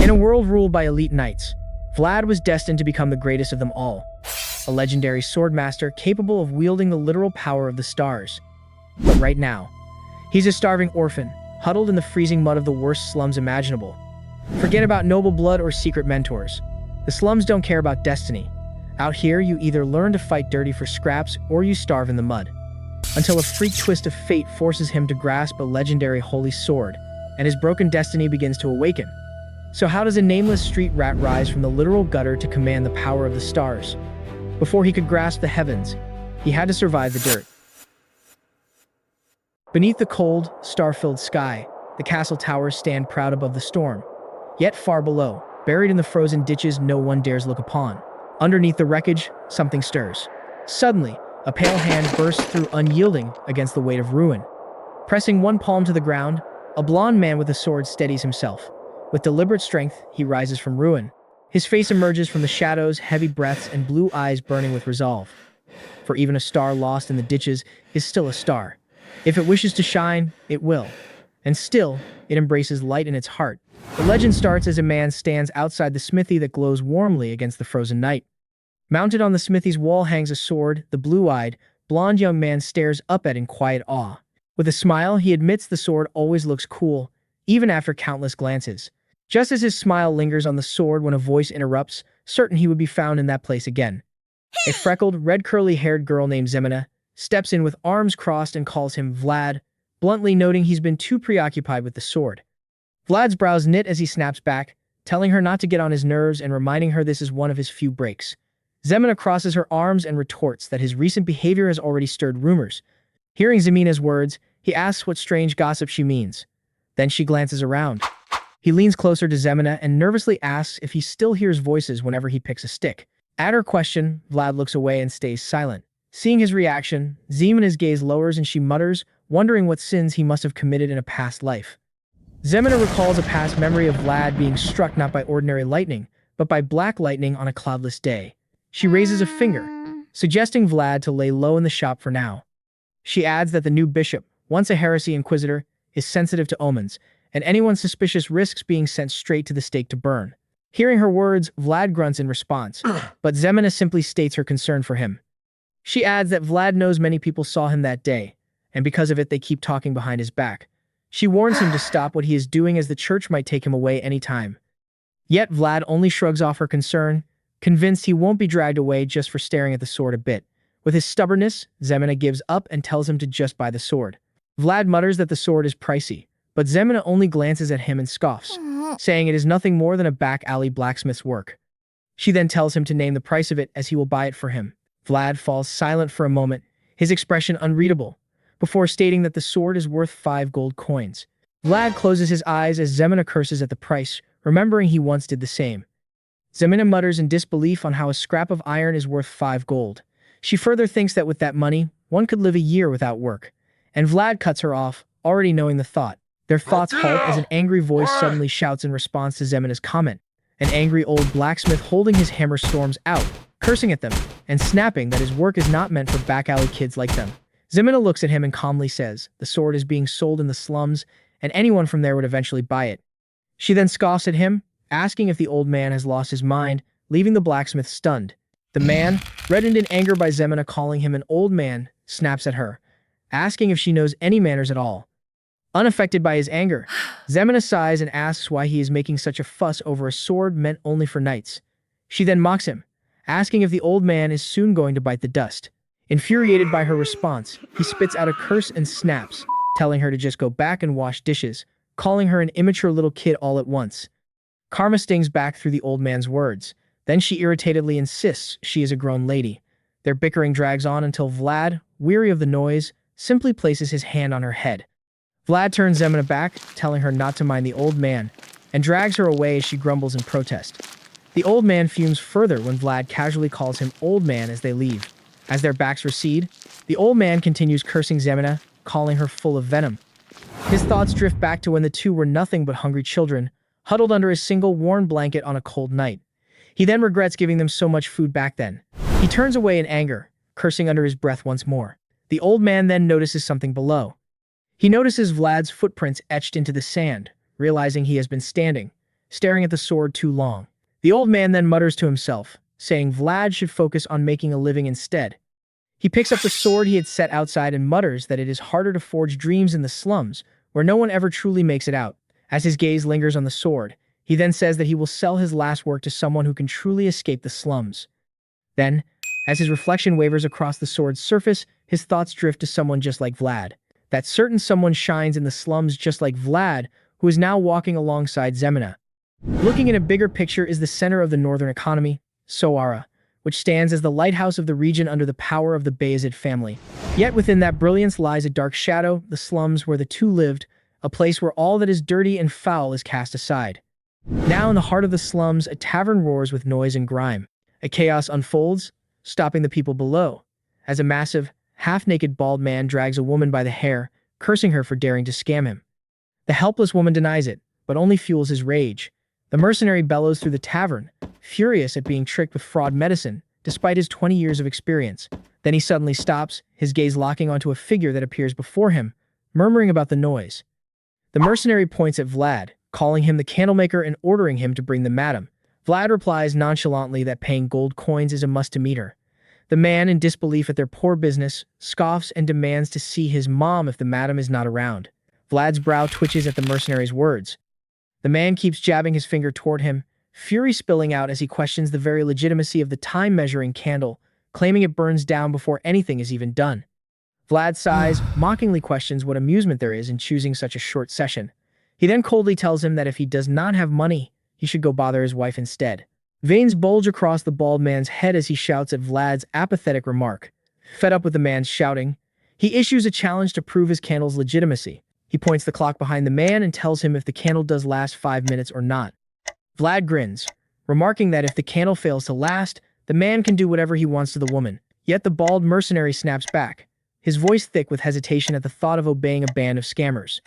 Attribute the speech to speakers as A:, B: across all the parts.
A: In a world ruled by elite knights, Vlad was destined to become the greatest of them all, a legendary swordmaster capable of wielding the literal power of the stars. But right now, he's a starving orphan, huddled in the freezing mud of the worst slums imaginable. Forget about noble blood or secret mentors. The slums don't care about destiny. Out here, you either learn to fight dirty for scraps or you starve in the mud. Until a freak twist of fate forces him to grasp a legendary holy sword, and his broken destiny begins to awaken. So how does a nameless street rat rise from the literal gutter to command the power of the stars? Before he could grasp the heavens, he had to survive the dirt. Beneath the cold, star-filled sky, the castle towers stand proud above the storm. Yet far below, buried in the frozen ditches no one dares look upon. Underneath the wreckage, something stirs. Suddenly, a pale hand bursts through, unyielding against the weight of ruin. Pressing one palm to the ground, a blond man with a sword steadies himself. With deliberate strength, he rises from ruin. His face emerges from the shadows, heavy breaths, and blue eyes burning with resolve. For even a star lost in the ditches is still a star. If it wishes to shine, it will. And still, it embraces light in its heart. The legend starts as a man stands outside the smithy that glows warmly against the frozen night. Mounted on the smithy's wall hangs a sword. The blue-eyed, blonde young man stares up at it in quiet awe. With a smile, he admits the sword always looks cool, even after countless glances. Just as his smile lingers on the sword when a voice interrupts, certain he would be found in that place again. A freckled, red curly-haired girl named Zemina steps in with arms crossed and calls him Vlad, bluntly noting he's been too preoccupied with the sword. Vlad's brows knit as he snaps back, telling her not to get on his nerves and reminding her this is one of his few breaks. Zemina crosses her arms and retorts that his recent behavior has already stirred rumors. Hearing Zemina's words, he asks what strange gossip she means. Then she glances around. He leans closer to Zemina and nervously asks if he still hears voices whenever he picks a stick. At her question, Vlad looks away and stays silent. Seeing his reaction, Zemina's gaze lowers and she mutters, wondering what sins he must have committed in a past life. Zemina recalls a past memory of Vlad being struck not by ordinary lightning, but by black lightning on a cloudless day. She raises a finger, suggesting Vlad to lay low in the shop for now. She adds that the new bishop, once a heresy inquisitor, is sensitive to omens, and anyone suspicious risks being sent straight to the stake to burn. Hearing her words, Vlad grunts in response, but Zemina simply states her concern for him. She adds that Vlad knows many people saw him that day, and because of it they keep talking behind his back. She warns him to stop what he is doing as the church might take him away any time. Yet Vlad only shrugs off her concern, convinced he won't be dragged away just for staring at the sword a bit. With his stubbornness, Zemina gives up and tells him to just buy the sword. Vlad mutters that the sword is pricey, but Zemina only glances at him and scoffs, saying it is nothing more than a back-alley blacksmith's work. She then tells him to name the price of it as he will buy it for him. Vlad falls silent for a moment, his expression unreadable, before stating that the sword is worth 5 gold coins. Vlad closes his eyes as Zemina curses at the price, remembering he once did the same. Zemina mutters in disbelief on how a scrap of iron is worth 5 gold. She further thinks that with that money, one could live a year without work. And Vlad cuts her off, already knowing the thought. Their thoughts halt as an angry voice suddenly shouts in response to Zemina's comment. An angry old blacksmith holding his hammer storms out, cursing at them, and snapping that his work is not meant for back-alley kids like them. Zemina looks at him and calmly says, the sword is being sold in the slums, and anyone from there would eventually buy it. She then scoffs at him, asking if the old man has lost his mind, leaving the blacksmith stunned. The man, reddened in anger by Zemina calling him an old man, snaps at her, asking if she knows any manners at all. Unaffected by his anger, Zemina sighs and asks why he is making such a fuss over a sword meant only for knights. She then mocks him, asking if the old man is soon going to bite the dust. Infuriated by her response, he spits out a curse and snaps, telling her to just go back and wash dishes, calling her an immature little kid all at once. Karma stings back through the old man's words. Then she irritatedly insists she is a grown lady. Their bickering drags on until Vlad, weary of the noise, simply places his hand on her head. Vlad turns Zemina back, telling her not to mind the old man, and drags her away as she grumbles in protest. The old man fumes further when Vlad casually calls him old man as they leave. As their backs recede, the old man continues cursing Zemina, calling her full of venom. His thoughts drift back to when the two were nothing but hungry children, huddled under a single worn blanket on a cold night. He then regrets giving them so much food back then. He turns away in anger, cursing under his breath once more. The old man then notices something below. He notices Vlad's footprints etched into the sand, realizing he has been standing, staring at the sword too long. The old man then mutters to himself, saying Vlad should focus on making a living instead. He picks up the sword he had set outside and mutters that it is harder to forge dreams in the slums, where no one ever truly makes it out. As his gaze lingers on the sword, he then says that he will sell his last work to someone who can truly escape the slums. Then, as his reflection wavers across the sword's surface, his thoughts drift to someone just like Vlad. That certain someone shines in the slums just like Vlad, who is now walking alongside Zemina. Looking in a bigger picture is the center of the northern economy, Soara, which stands as the lighthouse of the region under the power of the Bayezid family. Yet within that brilliance lies a dark shadow, the slums where the two lived, a place where all that is dirty and foul is cast aside. Now in the heart of the slums, a tavern roars with noise and grime. A chaos unfolds, stopping the people below, as a massive, half-naked bald man drags a woman by the hair, cursing her for daring to scam him. The helpless woman denies it, but only fuels his rage. The mercenary bellows through the tavern, furious at being tricked with fraud medicine, despite his 20 years of experience. Then he suddenly stops, his gaze locking onto a figure that appears before him, murmuring about the noise. The mercenary points at Vlad, calling him the candlemaker and ordering him to bring the madam. Vlad replies nonchalantly that paying gold coins is a must to meet her. The man, in disbelief at their poor business, scoffs and demands to see his mom if the madam is not around. Vlad's brow twitches at the mercenary's words. The man keeps jabbing his finger toward him, fury spilling out as he questions the very legitimacy of the time-measuring candle, claiming it burns down before anything is even done. Vlad sighs, mockingly questions what amusement there is in choosing such a short session. He then coldly tells him that if he does not have money, he should go bother his wife instead. Veins bulge across the bald man's head as he shouts at Vlad's apathetic remark. Fed up with the man's shouting, he issues a challenge to prove his candle's legitimacy. He points the clock behind the man and tells him if the candle does last 5 minutes or not. Vlad grins, remarking that if the candle fails to last, the man can do whatever he wants to the woman. Yet the bald mercenary snaps back, his voice thick with hesitation at the thought of obeying a band of scammers.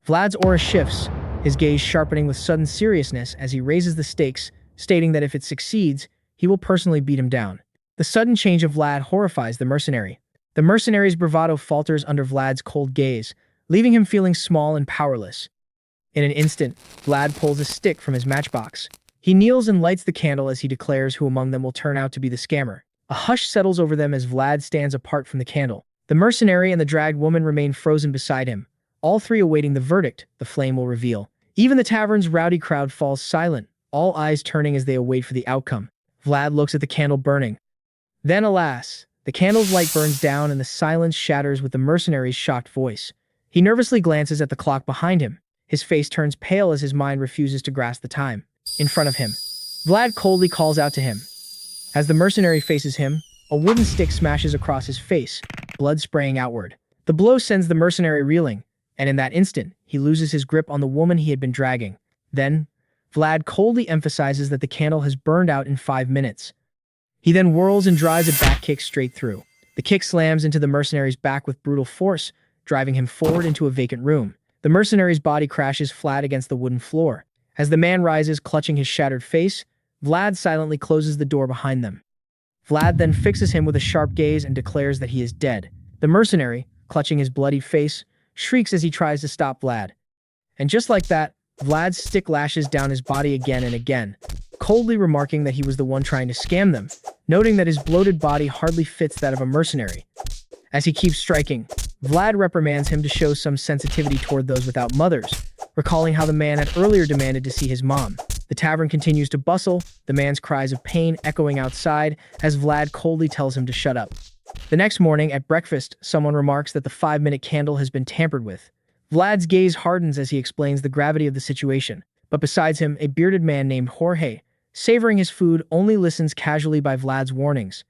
A: Vlad's aura shifts, his gaze sharpening with sudden seriousness as he raises the stakes, stating that if it succeeds, he will personally beat him down. The sudden change of Vlad horrifies the mercenary. The mercenary's bravado falters under Vlad's cold gaze, leaving him feeling small and powerless. In an instant, Vlad pulls a stick from his matchbox. He kneels and lights the candle as he declares who among them will turn out to be the scammer. A hush settles over them as Vlad stands apart from the candle. The mercenary and the dragged woman remain frozen beside him, all three awaiting the verdict the flame will reveal. Even the tavern's rowdy crowd falls silent, all eyes turning as they await for the outcome. Vlad looks at the candle burning. Then, alas, the candle's light burns down and the silence shatters with the mercenary's shocked voice. He nervously glances at the clock behind him. His face turns pale as his mind refuses to grasp the time. In front of him, Vlad coldly calls out to him. As the mercenary faces him, a wooden stick smashes across his face, blood spraying outward. The blow sends the mercenary reeling, and in that instant, he loses his grip on the woman he had been dragging. Then, Vlad coldly emphasizes that the candle has burned out in 5 minutes. He then whirls and drives a back kick straight through. The kick slams into the mercenary's back with brutal force, driving him forward into a vacant room. The mercenary's body crashes flat against the wooden floor. As the man rises, clutching his shattered face, Vlad silently closes the door behind them. Vlad then fixes him with a sharp gaze and declares that he is dead. The mercenary, clutching his bloodied face, shrieks as he tries to stop Vlad. And just like that, Vlad's stick lashes down his body again and again, coldly remarking that he was the one trying to scam them, noting that his bloated body hardly fits that of a mercenary. As he keeps striking, Vlad reprimands him to show some sensitivity toward those without mothers, recalling how the man had earlier demanded to see his mom. The tavern continues to bustle, the man's cries of pain echoing outside as Vlad coldly tells him to shut up. The next morning at breakfast, someone remarks that the 5-minute candle has been tampered with. Vlad's gaze hardens as he explains the gravity of the situation, but besides him, a bearded man named Jorge, savoring his food, only listens casually by Vlad's warnings.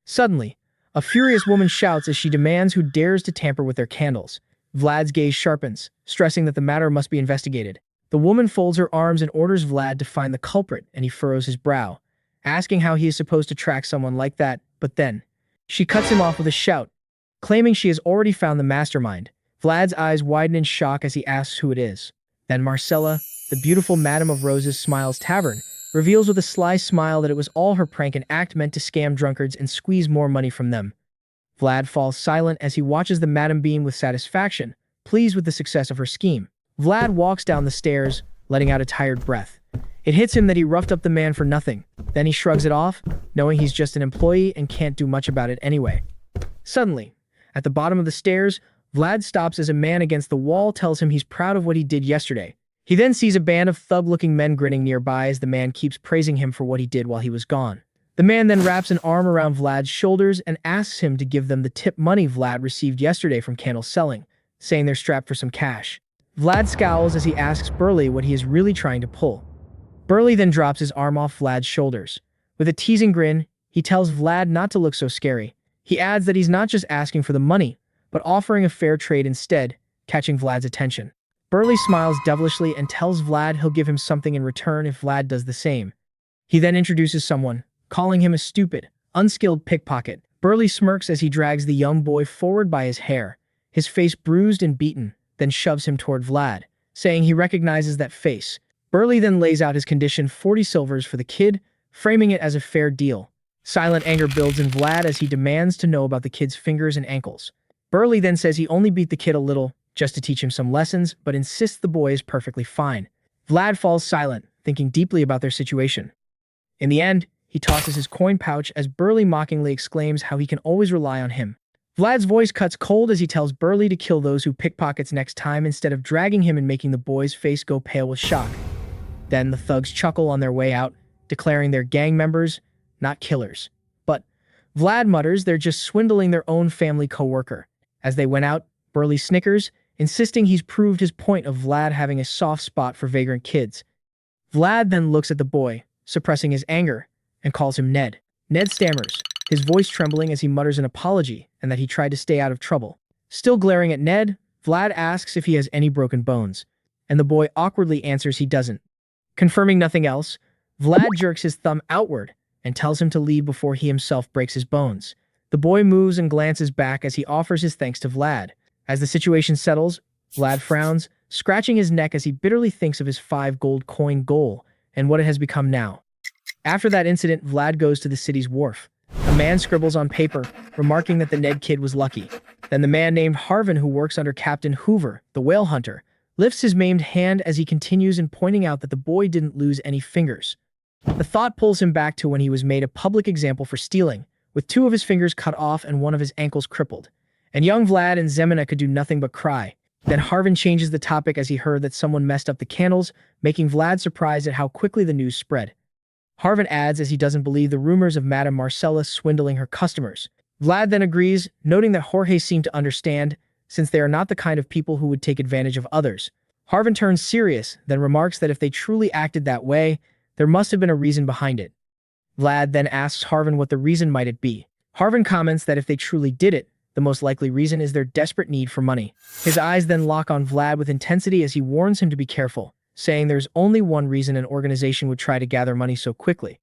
A: Suddenly, a furious woman shouts as she demands who dares to tamper with their candles. Vlad's gaze sharpens, stressing that the matter must be investigated. The woman folds her arms and orders Vlad to find the culprit, and he furrows his brow, asking how he is supposed to track someone like that, but then she cuts him off with a shout, claiming she has already found the mastermind. Vlad's eyes widen in shock as he asks who it is. Then Marcella, the beautiful Madam of Rose's Smiles Tavern, reveals with a sly smile that it was all her prank and act meant to scam drunkards and squeeze more money from them. Vlad falls silent as he watches the madam beam with satisfaction, pleased with the success of her scheme. Vlad walks down the stairs, letting out a tired breath. It hits him that he roughed up the man for nothing. Then he shrugs it off, knowing he's just an employee and can't do much about it anyway. Suddenly, at the bottom of the stairs, Vlad stops as a man against the wall tells him he's proud of what he did yesterday. He then sees a band of thug-looking men grinning nearby as the man keeps praising him for what he did while he was gone. The man then wraps an arm around Vlad's shoulders and asks him to give them the tip money Vlad received yesterday from candle selling, saying they're strapped for some cash. Vlad scowls as he asks Burly what he is really trying to pull. Burly then drops his arm off Vlad's shoulders. With a teasing grin, he tells Vlad not to look so scary. He adds that he's not just asking for the money, but offering a fair trade instead, catching Vlad's attention. Burly smiles devilishly and tells Vlad he'll give him something in return if Vlad does the same. He then introduces someone, calling him a stupid, unskilled pickpocket. Burly smirks as he drags the young boy forward by his hair, his face bruised and beaten, then shoves him toward Vlad, saying he recognizes that face. Burly then lays out his condition 40 silvers for the kid, framing it as a fair deal. Silent anger builds in Vlad as he demands to know about the kid's fingers and ankles. Burly then says he only beat the kid a little, just to teach him some lessons, but insists the boy is perfectly fine. Vlad falls silent, thinking deeply about their situation. In the end, he tosses his coin pouch as Burly mockingly exclaims how he can always rely on him. Vlad's voice cuts cold as he tells Burly to kill those who pickpockets next time instead of dragging him and making the boy's face go pale with shock. Then the thugs chuckle on their way out, declaring they're gang members, not killers. But Vlad mutters they're just swindling their own family co-worker. As they went out, Burly snickers, insisting he's proved his point of Vlad having a soft spot for vagrant kids. Vlad then looks at the boy, suppressing his anger, and calls him Ned. Ned stammers, his voice trembling as he mutters an apology and that he tried to stay out of trouble. Still glaring at Ned, Vlad asks if he has any broken bones, and the boy awkwardly answers he doesn't. Confirming nothing else, Vlad jerks his thumb outward and tells him to leave before he himself breaks his bones. The boy moves and glances back as he offers his thanks to Vlad. As the situation settles, Vlad frowns, scratching his neck as he bitterly thinks of his 5 gold coin goal and what it has become now. After that incident, Vlad goes to the city's wharf. A man scribbles on paper, remarking that the Ned kid was lucky. Then the man named Harvin, who works under Captain Hoover, the whale hunter, lifts his maimed hand as he continues in pointing out that the boy didn't lose any fingers. The thought pulls him back to when he was made a public example for stealing, with 2 of his fingers cut off and 1 of his ankles crippled. And young Vlad and Zemina could do nothing but cry. Then Harvin changes the topic as he heard that someone messed up the candles, making Vlad surprised at how quickly the news spread. Harvin adds as he doesn't believe the rumors of Madame Marcella swindling her customers. Vlad then agrees, noting that Jorge seemed to understand, since they are not the kind of people who would take advantage of others. Harvin turns serious, then remarks that if they truly acted that way, there must have been a reason behind it. Vlad then asks Harvin what the reason might it be. Harvin comments that if they truly did it, the most likely reason is their desperate need for money. His eyes then lock on Vlad with intensity as he warns him to be careful, saying there's only one reason an organization would try to gather money so quickly.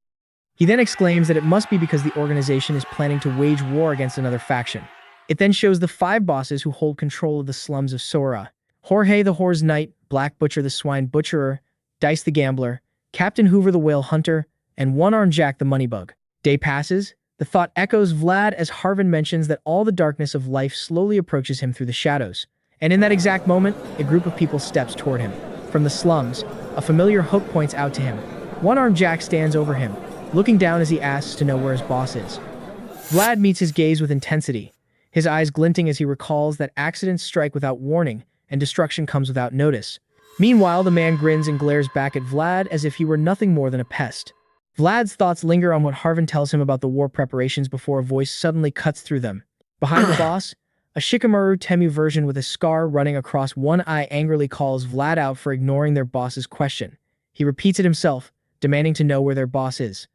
A: He then exclaims that it must be because the organization is planning to wage war against another faction. It then shows the 5 bosses who hold control of the slums of Sora: Jorge the Whore's Knight, Black Butcher the Swine Butcherer, Dice the Gambler, Captain Hoover the Whale Hunter, and One-Armed Jack the Moneybug. Day passes. The thought echoes Vlad as Harvin mentions that all the darkness of life slowly approaches him through the shadows. And in that exact moment, a group of people steps toward him. From the slums, a familiar hook points out to him. One-Armed Jack stands over him, looking down as he asks to know where his boss is. Vlad meets his gaze with intensity, his eyes glinting as he recalls that accidents strike without warning and destruction comes without notice. Meanwhile, the man grins and glares back at Vlad as if he were nothing more than a pest. Vlad's thoughts linger on what Harvin tells him about the war preparations before a voice suddenly cuts through them. Behind the boss, a Shikamaru Temu version with a scar running across one eye angrily calls Vlad out for ignoring their boss's question. He repeats it himself, demanding to know where their boss is.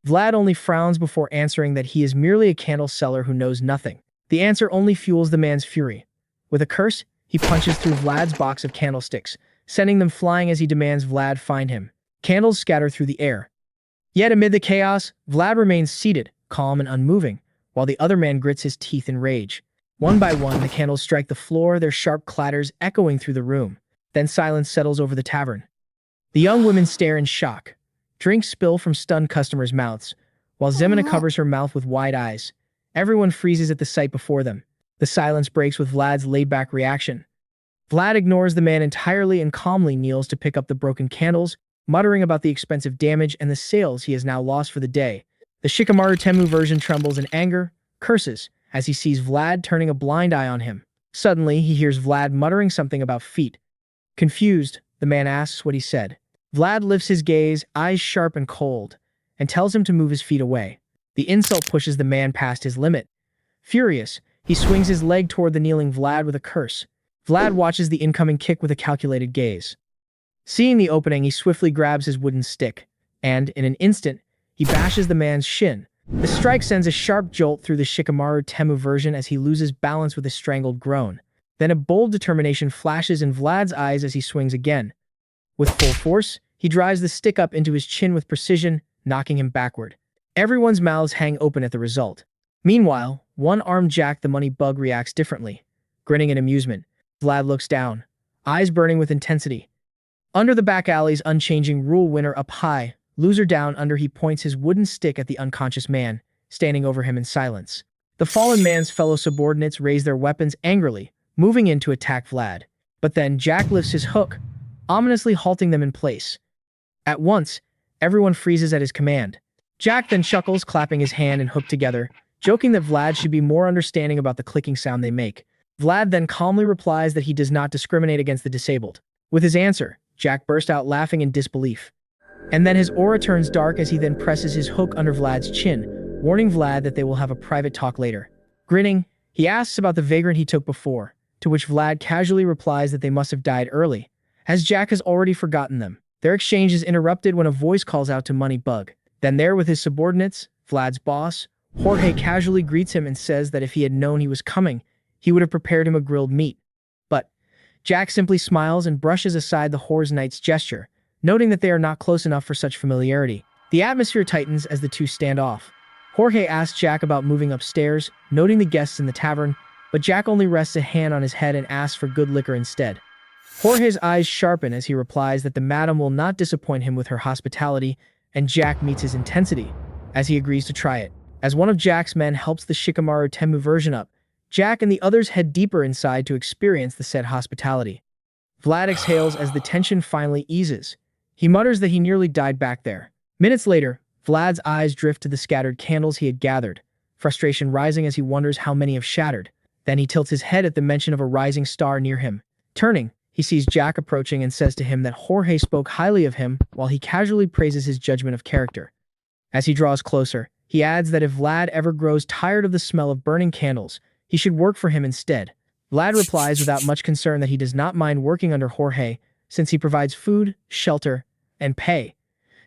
A: Vlad only frowns before answering that he is merely a candle seller who knows nothing. The answer only fuels the man's fury. With a curse, he punches through Vlad's box of candlesticks, sending them flying as he demands Vlad find him. Candles scatter through the air. Yet amid the chaos, Vlad remains seated, calm and unmoving, while the other man grits his teeth in rage. One by one, the candles strike the floor, their sharp clatters echoing through the room. Then silence settles over the tavern. The young women stare in shock. Drinks spill from stunned customers' mouths, while Zemina covers her mouth with wide eyes. Everyone freezes at the sight before them. The silence breaks with Vlad's laid-back reaction. Vlad ignores the man entirely and calmly kneels to pick up the broken candles, muttering about the expensive damage and the sales he has now lost for the day. The Shikamaru Temu version trembles in anger, curses, as he sees Vlad turning a blind eye on him. Suddenly, he hears Vlad muttering something about feet. Confused, the man asks what he said. Vlad lifts his gaze, eyes sharp and cold, and tells him to move his feet away. The insult pushes the man past his limit. Furious, he swings his leg toward the kneeling Vlad with a curse. Vlad watches the incoming kick with a calculated gaze. Seeing the opening, he swiftly grabs his wooden stick, and, in an instant, he bashes the man's shin. The strike sends a sharp jolt through the Shikamaru Temu version as he loses balance with a strangled groan. Then a bold determination flashes in Vlad's eyes as he swings again. With full force, he drives the stick up into his chin with precision, knocking him backward. Everyone's mouths hang open at the result. Meanwhile, one-armed Jack the Money Bug reacts differently. Grinning in amusement, Vlad looks down, eyes burning with intensity. Under the back alley's unchanging rule, winner up high, loser down under, he points his wooden stick at the unconscious man, standing over him in silence. The fallen man's fellow subordinates raise their weapons angrily, moving in to attack Vlad. But then Jack lifts his hook, ominously halting them in place. At once, everyone freezes at his command. Jack then chuckles, clapping his hand and hook together, joking that Vlad should be more understanding about the clicking sound they make. Vlad then calmly replies that he does not discriminate against the disabled. With his answer, Jack burst out laughing in disbelief. And then his aura turns dark as he then presses his hook under Vlad's chin, warning Vlad that they will have a private talk later. Grinning, he asks about the vagrant he took before, to which Vlad casually replies that they must have died early, as Jack has already forgotten them. Their exchange is interrupted when a voice calls out to Money Bug. Then there with his subordinates, Vlad's boss, Jorge casually greets him and says that if he had known he was coming, he would have prepared him a grilled meat. But Jack simply smiles and brushes aside the Horse Knight's gesture, noting that they are not close enough for such familiarity. The atmosphere tightens as the two stand off. Jorge asks Jack about moving upstairs, noting the guests in the tavern, but Jack only rests a hand on his head and asks for good liquor instead. Jorge's eyes sharpen as he replies that the madam will not disappoint him with her hospitality, and Jack meets his intensity, as he agrees to try it. As one of Jack's men helps the Shikamaru Temu version up, Jack and the others head deeper inside to experience the said hospitality. Vlad exhales as the tension finally eases. He mutters that he nearly died back there. Minutes later, Vlad's eyes drift to the scattered candles he had gathered, frustration rising as he wonders how many have shattered. Then he tilts his head at the mention of a rising star near him. Turning, he sees Jack approaching and says to him that Jorge spoke highly of him while he casually praises his judgment of character. As he draws closer, he adds that if Vlad ever grows tired of the smell of burning candles, he should work for him instead. Vlad replies without much concern that he does not mind working under Jorge, since he provides food, shelter, and pay.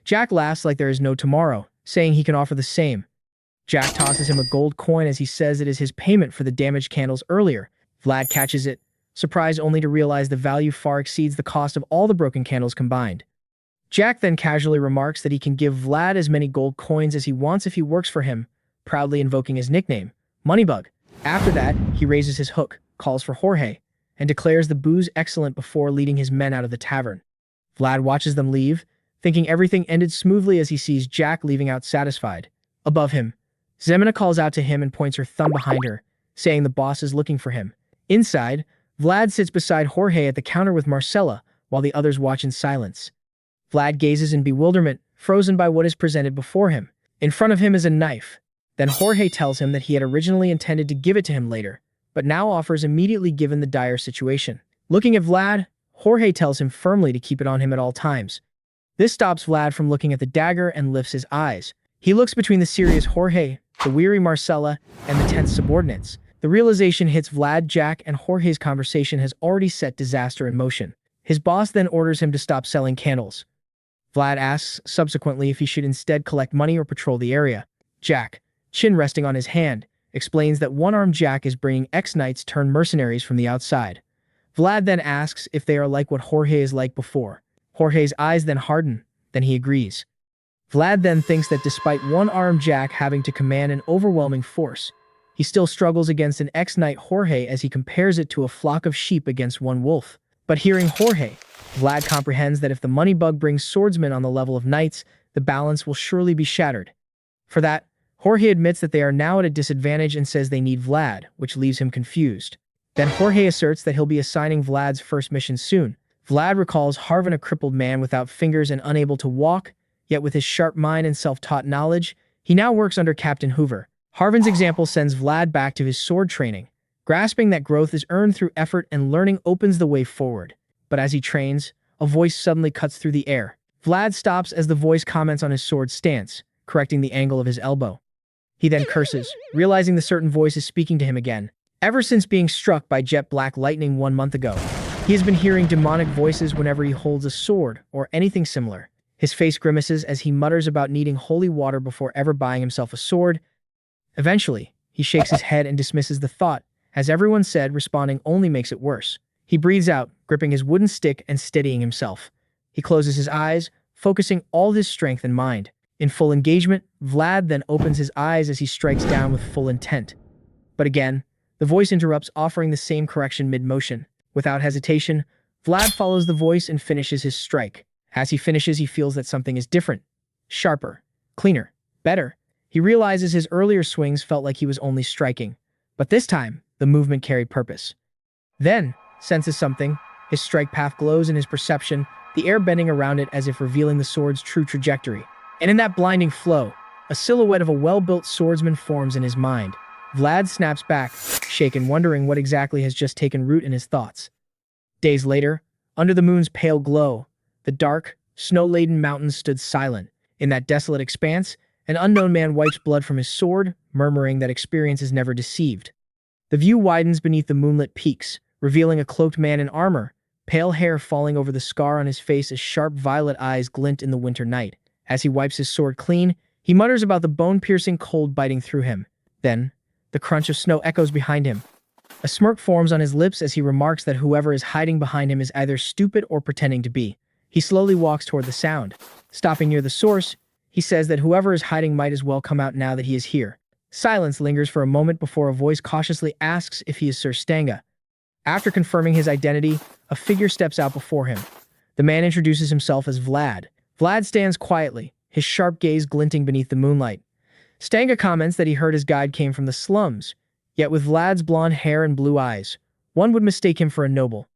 A: Jack laughs like there is no tomorrow, saying he can offer the same. Jack tosses him a gold coin as he says it is his payment for the damaged candles earlier. Vlad catches it, surprised only to realize the value far exceeds the cost of all the broken candles combined. Jack then casually remarks that he can give Vlad as many gold coins as he wants if he works for him, proudly invoking his nickname, Moneybug. After that, he raises his hook, calls for Jorge, and declares the booze excellent before leading his men out of the tavern. Vlad watches them leave, thinking everything ended smoothly as he sees Jack leaving out satisfied. Above him, Zemina calls out to him and points her thumb behind her, saying the boss is looking for him. Inside, Vlad sits beside Jorge at the counter with Marcella, while the others watch in silence. Vlad gazes in bewilderment, frozen by what is presented before him. In front of him is a knife. Then Jorge tells him that he had originally intended to give it to him later, but now offers immediately given the dire situation. Looking at Vlad, Jorge tells him firmly to keep it on him at all times. This stops Vlad from looking at the dagger and lifts his eyes. He looks between the serious Jorge, the weary Marcella, and the tense subordinates. The realization hits Vlad. Jack and Jorge's conversation has already set disaster in motion. His boss then orders him to stop selling candles. Vlad asks subsequently if he should instead collect money or patrol the area. Jack, chin resting on his hand, explains that one-armed Jack is bringing ex-knights turned mercenaries from the outside. Vlad then asks if they are like what Jorge is like before. Jorge's eyes then harden, then he agrees. Vlad then thinks that despite one-armed Jack having to command an overwhelming force, he still struggles against an ex-knight Jorge as he compares it to a flock of sheep against one wolf. But hearing Jorge, Vlad comprehends that if the money bug brings swordsmen on the level of knights, the balance will surely be shattered. For that, Jorge admits that they are now at a disadvantage and says they need Vlad, which leaves him confused. Then Jorge asserts that he'll be assigning Vlad's first mission soon. Vlad recalls Harvin, a crippled man without fingers and unable to walk, yet with his sharp mind and self-taught knowledge, he now works under Captain Hoover. Harvin's example sends Vlad back to his sword training. Grasping that growth is earned through effort and learning opens the way forward. But as he trains, a voice suddenly cuts through the air. Vlad stops as the voice comments on his sword stance, correcting the angle of his elbow. He then curses, realizing the certain voice is speaking to him again. Ever since being struck by jet black lightning 1 month ago, he has been hearing demonic voices whenever he holds a sword or anything similar. His face grimaces as he mutters about needing holy water before ever buying himself a sword. Eventually, he shakes his head and dismisses the thought. As everyone said, responding only makes it worse. He breathes out, gripping his wooden stick and steadying himself. He closes his eyes, focusing all his strength and mind. In full engagement, Vlad then opens his eyes as he strikes down with full intent. But again, the voice interrupts, offering the same correction mid-motion. Without hesitation, Vlad follows the voice and finishes his strike. As he finishes, he feels that something is different. Sharper, cleaner, better. He realizes his earlier swings felt like he was only striking. But this time, the movement carried purpose. Then, senses something. His strike path glows in his perception, the air bending around it as if revealing the sword's true trajectory. And in that blinding flow, a silhouette of a well-built swordsman forms in his mind. Vlad snaps back, shaken, wondering what exactly has just taken root in his thoughts. Days later, under the moon's pale glow, the dark, snow-laden mountains stood silent. In that desolate expanse, an unknown man wipes blood from his sword, murmuring that experience is never deceived. The view widens beneath the moonlit peaks, revealing a cloaked man in armor, pale hair falling over the scar on his face as sharp violet eyes glint in the winter night. As he wipes his sword clean, he mutters about the bone-piercing cold biting through him. Then, the crunch of snow echoes behind him. A smirk forms on his lips as he remarks that whoever is hiding behind him is either stupid or pretending to be. He slowly walks toward the sound. Stopping near the source, he says that whoever is hiding might as well come out now that he is here. Silence lingers for a moment before a voice cautiously asks if he is Sir Stanga. After confirming his identity, a figure steps out before him. The man introduces himself as Vlad. Vlad stands quietly, his sharp gaze glinting beneath the moonlight. Stanga comments that he heard his guide came from the slums, yet with Vlad's blonde hair and blue eyes, one would mistake him for a noble.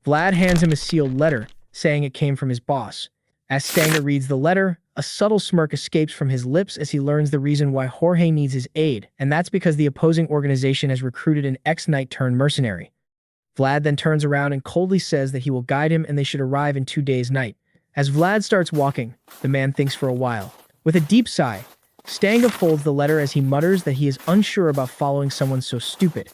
A: Vlad hands him a sealed letter, saying it came from his boss. As Stanga reads the letter, a subtle smirk escapes from his lips as he learns the reason why Jorge needs his aid, and that's because the opposing organization has recruited an ex-knight-turned-mercenary. Vlad then turns around and coldly says that he will guide him and they should arrive in 2 days' night. As Vlad starts walking, the man thinks for a while. With a deep sigh, Stanga folds the letter as he mutters that he is unsure about following someone so stupid.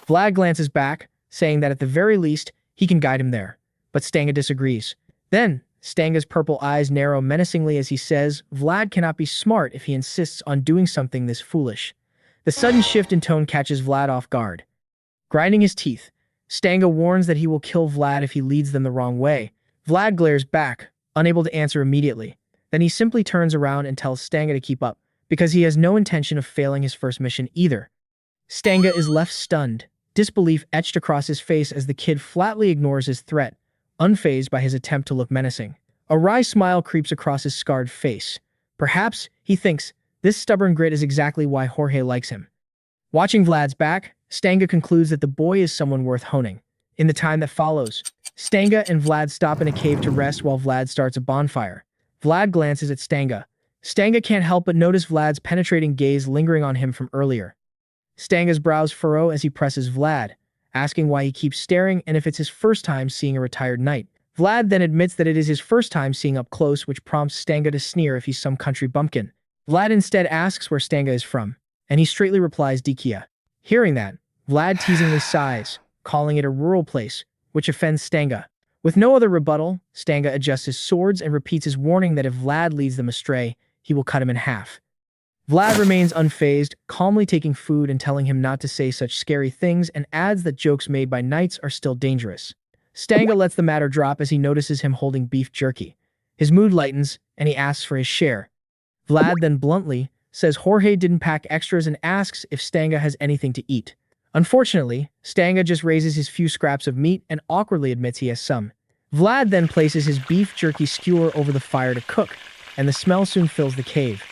A: Vlad glances back, saying that at the very least, he can guide him there. But Stanga disagrees. Then, Stanga's purple eyes narrow menacingly as he says, Vlad cannot be smart if he insists on doing something this foolish. The sudden shift in tone catches Vlad off guard. Grinding his teeth, Stanga warns that he will kill Vlad if he leads them the wrong way. Vlad glares back, unable to answer immediately. Then he simply turns around and tells Stanga to keep up, because he has no intention of failing his first mission either. Stanga is left stunned, disbelief etched across his face as the kid flatly ignores his threat, unfazed by his attempt to look menacing. A wry smile creeps across his scarred face. Perhaps, he thinks, this stubborn grit is exactly why Jorge likes him. Watching Vlad's back, Stanga concludes that the boy is someone worth honing. In the time that follows, Stanga and Vlad stop in a cave to rest while Vlad starts a bonfire. Vlad glances at Stanga. Stanga can't help but notice Vlad's penetrating gaze lingering on him from earlier. Stanga's brows furrow as he presses Vlad, asking why he keeps staring and if it's his first time seeing a retired knight. Vlad then admits that it is his first time seeing up close, which prompts Stanga to sneer if he's some country bumpkin. Vlad instead asks where Stanga is from, and he straightly replies Dikia. Hearing that, Vlad teasingly sighs, calling it a rural place, which offends Stanga. With no other rebuttal, Stanga adjusts his swords and repeats his warning that if Vlad leads them astray, he will cut him in half. Vlad remains unfazed, calmly taking food and telling him not to say such scary things, and adds that jokes made by knights are still dangerous. Stanga lets the matter drop as he notices him holding beef jerky. His mood lightens, and he asks for his share. Vlad then bluntly says Jorge didn't pack extras and asks if Stanga has anything to eat. Unfortunately, Stanga just raises his few scraps of meat and awkwardly admits he has some. Vlad then places his beef jerky skewer over the fire to cook, and the smell soon fills the cave.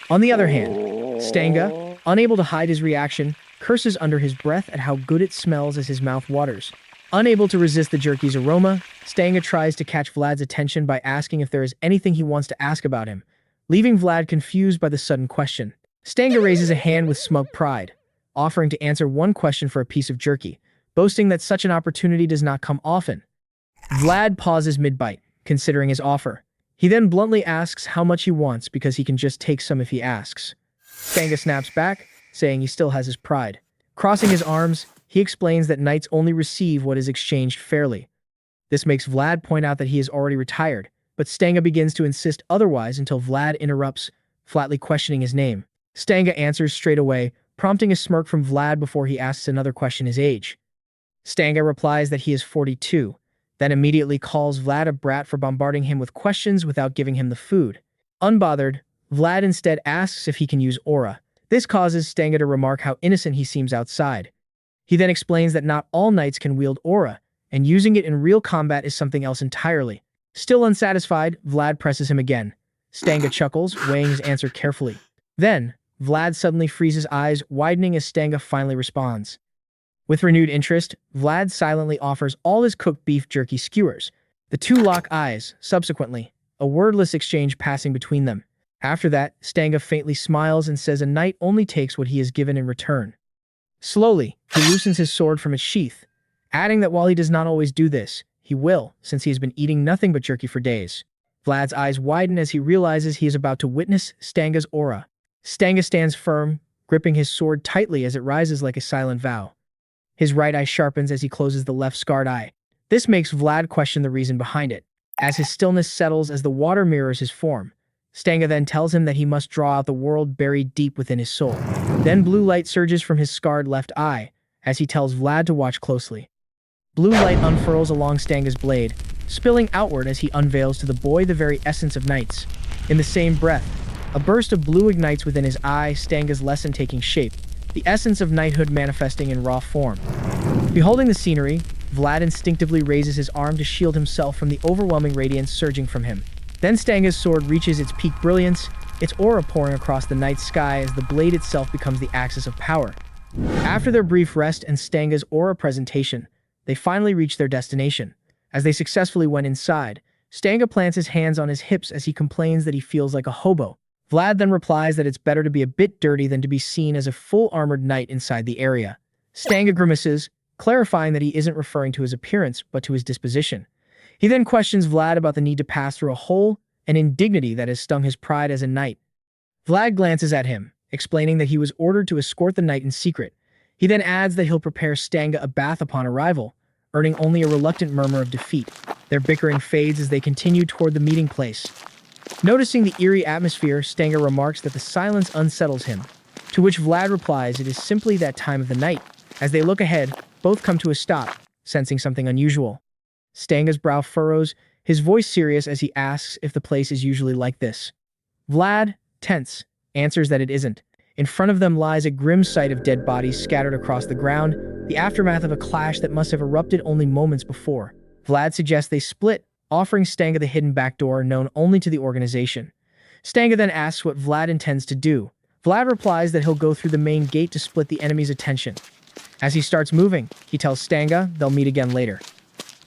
A: On the other hand, Stanga, unable to hide his reaction, curses under his breath at how good it smells as his mouth waters. Unable to resist the jerky's aroma, Stanga tries to catch Vlad's attention by asking if there is anything he wants to ask about him, leaving Vlad confused by the sudden question. Stanga raises a hand with smug pride, offering to answer one question for a piece of jerky, boasting that such an opportunity does not come often. Vlad pauses mid-bite, considering his offer. He then bluntly asks how much he wants because he can just take some if he asks. Stanga snaps back, saying he still has his pride. Crossing his arms, he explains that knights only receive what is exchanged fairly. This makes Vlad point out that he is already retired, but Stanga begins to insist otherwise until Vlad interrupts, flatly questioning his name. Stanga answers straight away, prompting a smirk from Vlad before he asks another question his age. Stanga replies that he is 42, then immediately calls Vlad a brat for bombarding him with questions without giving him the food. Unbothered, Vlad instead asks if he can use aura. This causes Stanga to remark how innocent he seems outside. He then explains that not all knights can wield aura, and using it in real combat is something else entirely. Still unsatisfied, Vlad presses him again. Stanga chuckles, weighing his answer carefully. Then, Vlad suddenly frees his eyes, widening as Stanga finally responds. With renewed interest, Vlad silently offers all his cooked beef jerky skewers. The two lock eyes, subsequently, a wordless exchange passing between them. After that, Stanga faintly smiles and says a knight only takes what he is given in return. Slowly, he loosens his sword from its sheath, adding that while he does not always do this, he will, since he has been eating nothing but jerky for days. Vlad's eyes widen as he realizes he is about to witness Stanga's aura. Stanga stands firm, gripping his sword tightly as it rises like a silent vow. His right eye sharpens as he closes the left scarred eye. This makes Vlad question the reason behind it. As his stillness settles as the water mirrors his form, Stanga then tells him that he must draw out the world buried deep within his soul. Then blue light surges from his scarred left eye, as he tells Vlad to watch closely. Blue light unfurls along Stanga's blade, spilling outward as he unveils to the boy the very essence of knights. In the same breath, a burst of blue ignites within his eye, Stanga's lesson taking shape, the essence of knighthood manifesting in raw form. Beholding the scenery, Vlad instinctively raises his arm to shield himself from the overwhelming radiance surging from him. Then Stanga's sword reaches its peak brilliance, its aura pouring across the night sky as the blade itself becomes the axis of power. After their brief rest and Stanga's aura presentation, they finally reach their destination. As they successfully went inside, Stanga plants his hands on his hips as he complains that he feels like a hobo. Vlad then replies that it's better to be a bit dirty than to be seen as a full-armored knight inside the area. Stanga grimaces, clarifying that he isn't referring to his appearance but to his disposition. He then questions Vlad about the need to pass through a hole, an indignity that has stung his pride as a knight. Vlad glances at him, explaining that he was ordered to escort the knight in secret. He then adds that he'll prepare Stanga a bath upon arrival, earning only a reluctant murmur of defeat. Their bickering fades as they continue toward the meeting place. Noticing the eerie atmosphere, Stanga remarks that the silence unsettles him, to which Vlad replies it is simply that time of the night. As they look ahead, both come to a stop, sensing something unusual. Stanga's brow furrows, his voice serious as he asks if the place is usually like this. Vlad, tense, answers that it isn't. In front of them lies a grim sight of dead bodies scattered across the ground, the aftermath of a clash that must have erupted only moments before. Vlad suggests they split, offering Stanga the hidden back door known only to the organization. Stanga then asks what Vlad intends to do. Vlad replies that he'll go through the main gate to split the enemy's attention. As he starts moving, he tells Stanga they'll meet again later.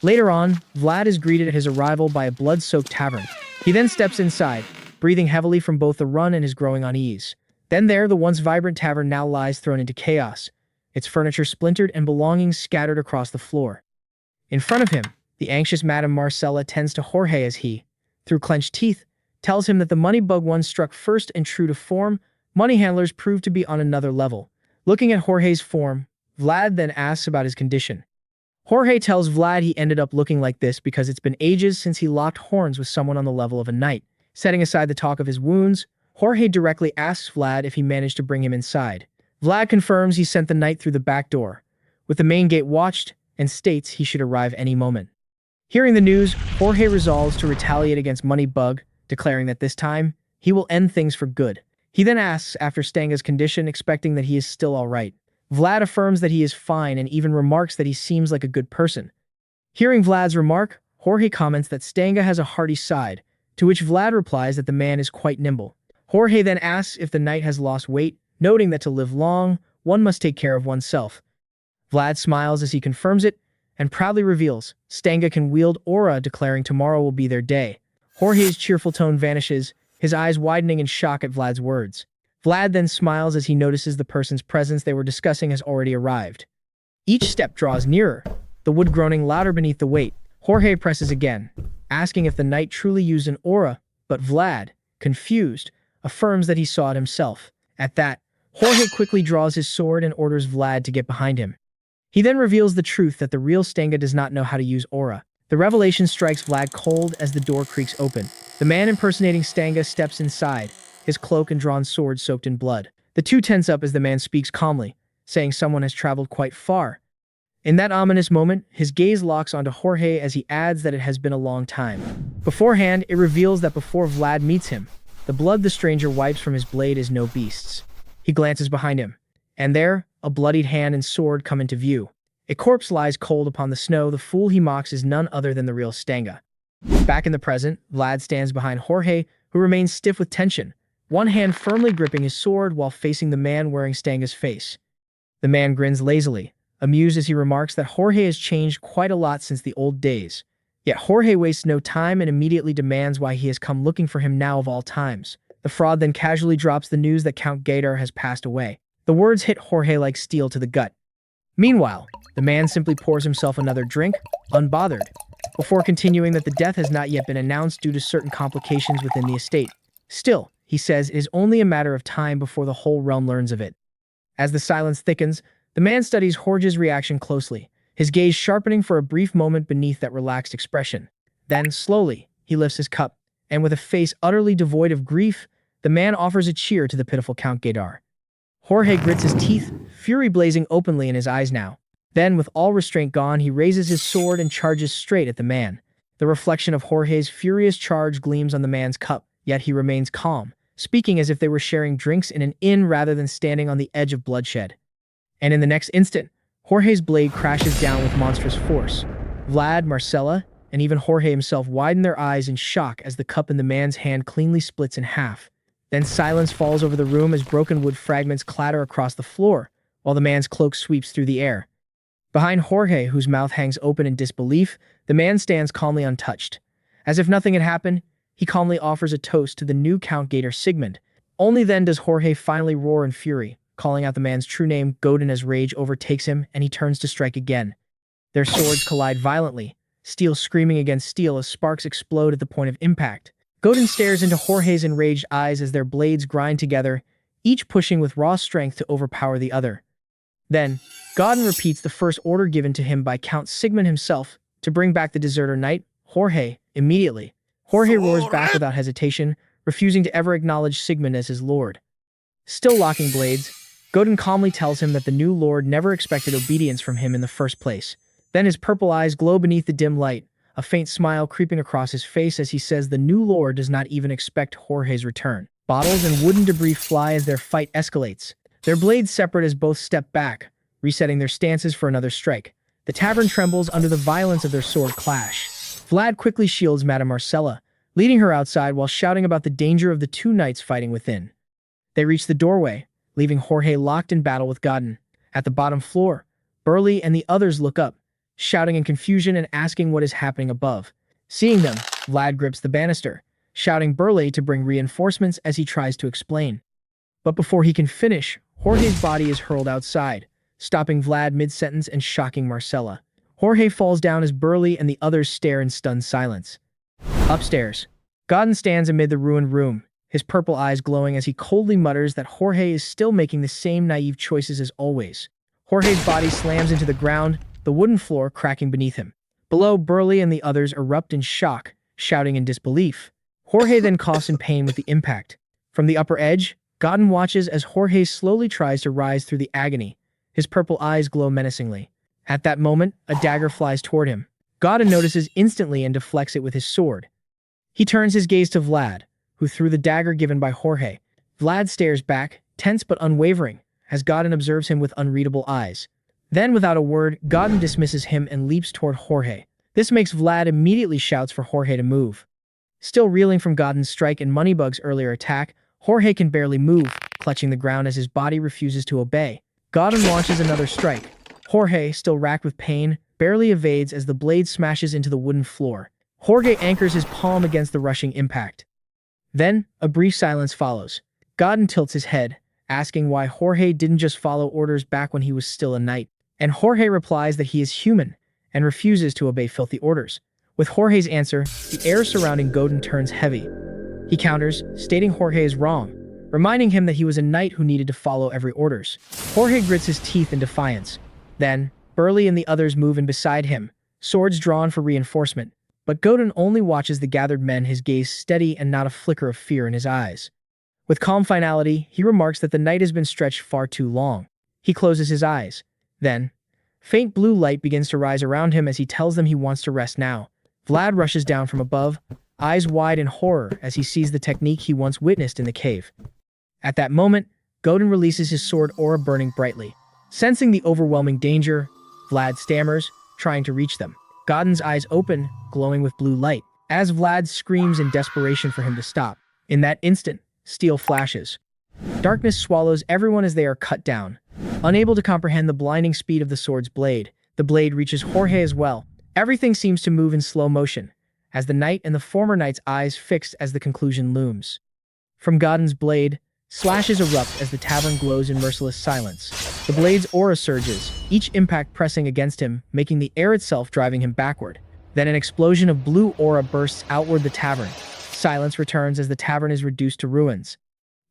A: Later on, Vlad is greeted at his arrival by a blood-soaked tavern. He then steps inside, breathing heavily from both the run and his growing unease. Then there, the once vibrant tavern now lies thrown into chaos, its furniture splintered and belongings scattered across the floor. In front of him, the anxious Madame Marcella tends to Jorge as he, through clenched teeth, tells him that the money bug once struck first and true to form, money handlers prove to be on another level. Looking at Jorge's form, Vlad then asks about his condition. Jorge tells Vlad he ended up looking like this because it's been ages since he locked horns with someone on the level of a knight. Setting aside the talk of his wounds, Jorge directly asks Vlad if he managed to bring him inside. Vlad confirms he sent the knight through the back door, with the main gate watched, and states he should arrive any moment. Hearing the news, Jorge resolves to retaliate against Moneybug, declaring that this time, he will end things for good. He then asks after Stanga's condition, expecting that he is still alright. Vlad affirms that he is fine and even remarks that he seems like a good person. Hearing Vlad's remark, Jorge comments that Stanga has a hearty side, to which Vlad replies that the man is quite nimble. Jorge then asks if the knight has lost weight, noting that to live long, one must take care of oneself. Vlad smiles as he confirms it, and proudly reveals, Stanga can wield aura, declaring tomorrow will be their day. Jorge's cheerful tone vanishes, his eyes widening in shock at Vlad's words. Vlad then smiles as he notices the person's presence they were discussing has already arrived. Each step draws nearer, the wood groaning louder beneath the weight. Jorge presses again, asking if the knight truly used an aura, but Vlad, confused, affirms that he saw it himself. At that, Jorge quickly draws his sword and orders Vlad to get behind him. He then reveals the truth that the real Stanga does not know how to use aura. The revelation strikes Vlad cold as the door creaks open. The man impersonating Stanga steps inside, his cloak and drawn sword soaked in blood. The two tense up as the man speaks calmly, saying someone has traveled quite far. In that ominous moment, his gaze locks onto Jorge as he adds that it has been a long time. Beforehand, it reveals that before Vlad meets him, the blood the stranger wipes from his blade is no beast's. He glances behind him, and there, a bloodied hand and sword come into view. A corpse lies cold upon the snow. The fool he mocks is none other than the real Stanga. Back in the present, Vlad stands behind Jorge, who remains stiff with tension, one hand firmly gripping his sword while facing the man wearing Stanga's face. The man grins lazily, amused as he remarks that Jorge has changed quite a lot since the old days. Yet Jorge wastes no time and immediately demands why he has come looking for him now of all times. The fraud then casually drops the news that Count Gaidar has passed away. The words hit Jorge like steel to the gut. Meanwhile, the man simply pours himself another drink, unbothered, before continuing that the death has not yet been announced due to certain complications within the estate. Still, he says it is only a matter of time before the whole realm learns of it. As the silence thickens, the man studies Jorge's reaction closely, his gaze sharpening for a brief moment beneath that relaxed expression. Then, slowly, he lifts his cup, and with a face utterly devoid of grief, the man offers a cheer to the pitiful Count Gaidar. Jorge grits his teeth, fury blazing openly in his eyes now. Then, with all restraint gone, he raises his sword and charges straight at the man. The reflection of Jorge's furious charge gleams on the man's cup, yet he remains calm, speaking as if they were sharing drinks in an inn rather than standing on the edge of bloodshed. And in the next instant, Jorge's blade crashes down with monstrous force. Vlad, Marcella, and even Jorge himself widen their eyes in shock as the cup in the man's hand cleanly splits in half. Then silence falls over the room as broken wood fragments clatter across the floor, while the man's cloak sweeps through the air. Behind Jorge, whose mouth hangs open in disbelief, the man stands calmly untouched. As if nothing had happened, he calmly offers a toast to the new Count Gaidar Sigmund. Only then does Jorge finally roar in fury, calling out the man's true name. Godin as rage overtakes him, and he turns to strike again. Their swords collide violently, steel screaming against steel as sparks explode at the point of impact. Godin stares into Jorge's enraged eyes as their blades grind together, each pushing with raw strength to overpower the other. Then, Godin repeats the first order given to him by Count Sigmund himself to bring back the deserter knight, Jorge, immediately. Jorge roars back without hesitation, refusing to ever acknowledge Sigmund as his lord. Still locking blades, Godin calmly tells him that the new lord never expected obedience from him in the first place. Then his purple eyes glow beneath the dim light, a faint smile creeping across his face as he says the new lord does not even expect Jorge's return. Bottles and wooden debris fly as their fight escalates. Their blades separate as both step back, resetting their stances for another strike. The tavern trembles under the violence of their sword clash. Vlad quickly shields Madame Marcella, leading her outside while shouting about the danger of the two knights fighting within. They reach the doorway, leaving Jorge locked in battle with Godin. At the bottom floor, Burley and the others look up, shouting in confusion and asking what is happening above. Seeing them, Vlad grips the banister, shouting Burley to bring reinforcements as he tries to explain. But before he can finish, Jorge's body is hurled outside, stopping Vlad mid-sentence and shocking Marcella. Jorge falls down as Burley and the others stare in stunned silence. Upstairs, Godin stands amid the ruined room, his purple eyes glowing as he coldly mutters that Jorge is still making the same naive choices as always. Jorge's body slams into the ground, the wooden floor cracking beneath him. Below, Burley and the others erupt in shock, shouting in disbelief. Jorge then coughs in pain with the impact. From the upper edge, Godin watches as Jorge slowly tries to rise through the agony. His purple eyes glow menacingly. At that moment, a dagger flies toward him. Godin notices instantly and deflects it with his sword. He turns his gaze to Vlad, who threw the dagger given by Jorge. Vlad stares back, tense but unwavering, as Godin observes him with unreadable eyes. Then, without a word, Godin dismisses him and leaps toward Jorge. This makes Vlad immediately shouts for Jorge to move. Still reeling from Godin's strike and Moneybug's earlier attack, Jorge can barely move, clutching the ground as his body refuses to obey. Godin launches another strike. Jorge, still racked with pain, barely evades as the blade smashes into the wooden floor. Jorge anchors his palm against the rushing impact. Then, a brief silence follows. Godin tilts his head, asking why Jorge didn't just follow orders back when he was still a knight. And Jorge replies that he is human and refuses to obey filthy orders. With Jorge's answer, the air surrounding Godin turns heavy. He counters, stating Jorge is wrong, reminding him that he was a knight who needed to follow every orders. Jorge grits his teeth in defiance. Then, Burley and the others move in beside him, swords drawn for reinforcement. But Godin only watches the gathered men, his gaze steady and not a flicker of fear in his eyes. With calm finality, he remarks that the night has been stretched far too long. He closes his eyes. Then, faint blue light begins to rise around him as he tells them he wants to rest now. Vlad rushes down from above, eyes wide in horror as he sees the technique he once witnessed in the cave. At that moment, Godin releases his sword aura burning brightly. Sensing the overwhelming danger, Vlad stammers, trying to reach them. Godin's eyes open, glowing with blue light, as Vlad screams in desperation for him to stop. In that instant, steel flashes. Darkness swallows everyone as they are cut down. Unable to comprehend the blinding speed of the sword's blade, the blade reaches Jorge as well. Everything seems to move in slow motion, as the knight and the former knight's eyes fixed as the conclusion looms. From Godin's blade, slashes erupt as the tavern glows in merciless silence. The blade's aura surges, each impact pressing against him, making the air itself driving him backward. Then an explosion of blue aura bursts outward the tavern. Silence returns as the tavern is reduced to ruins.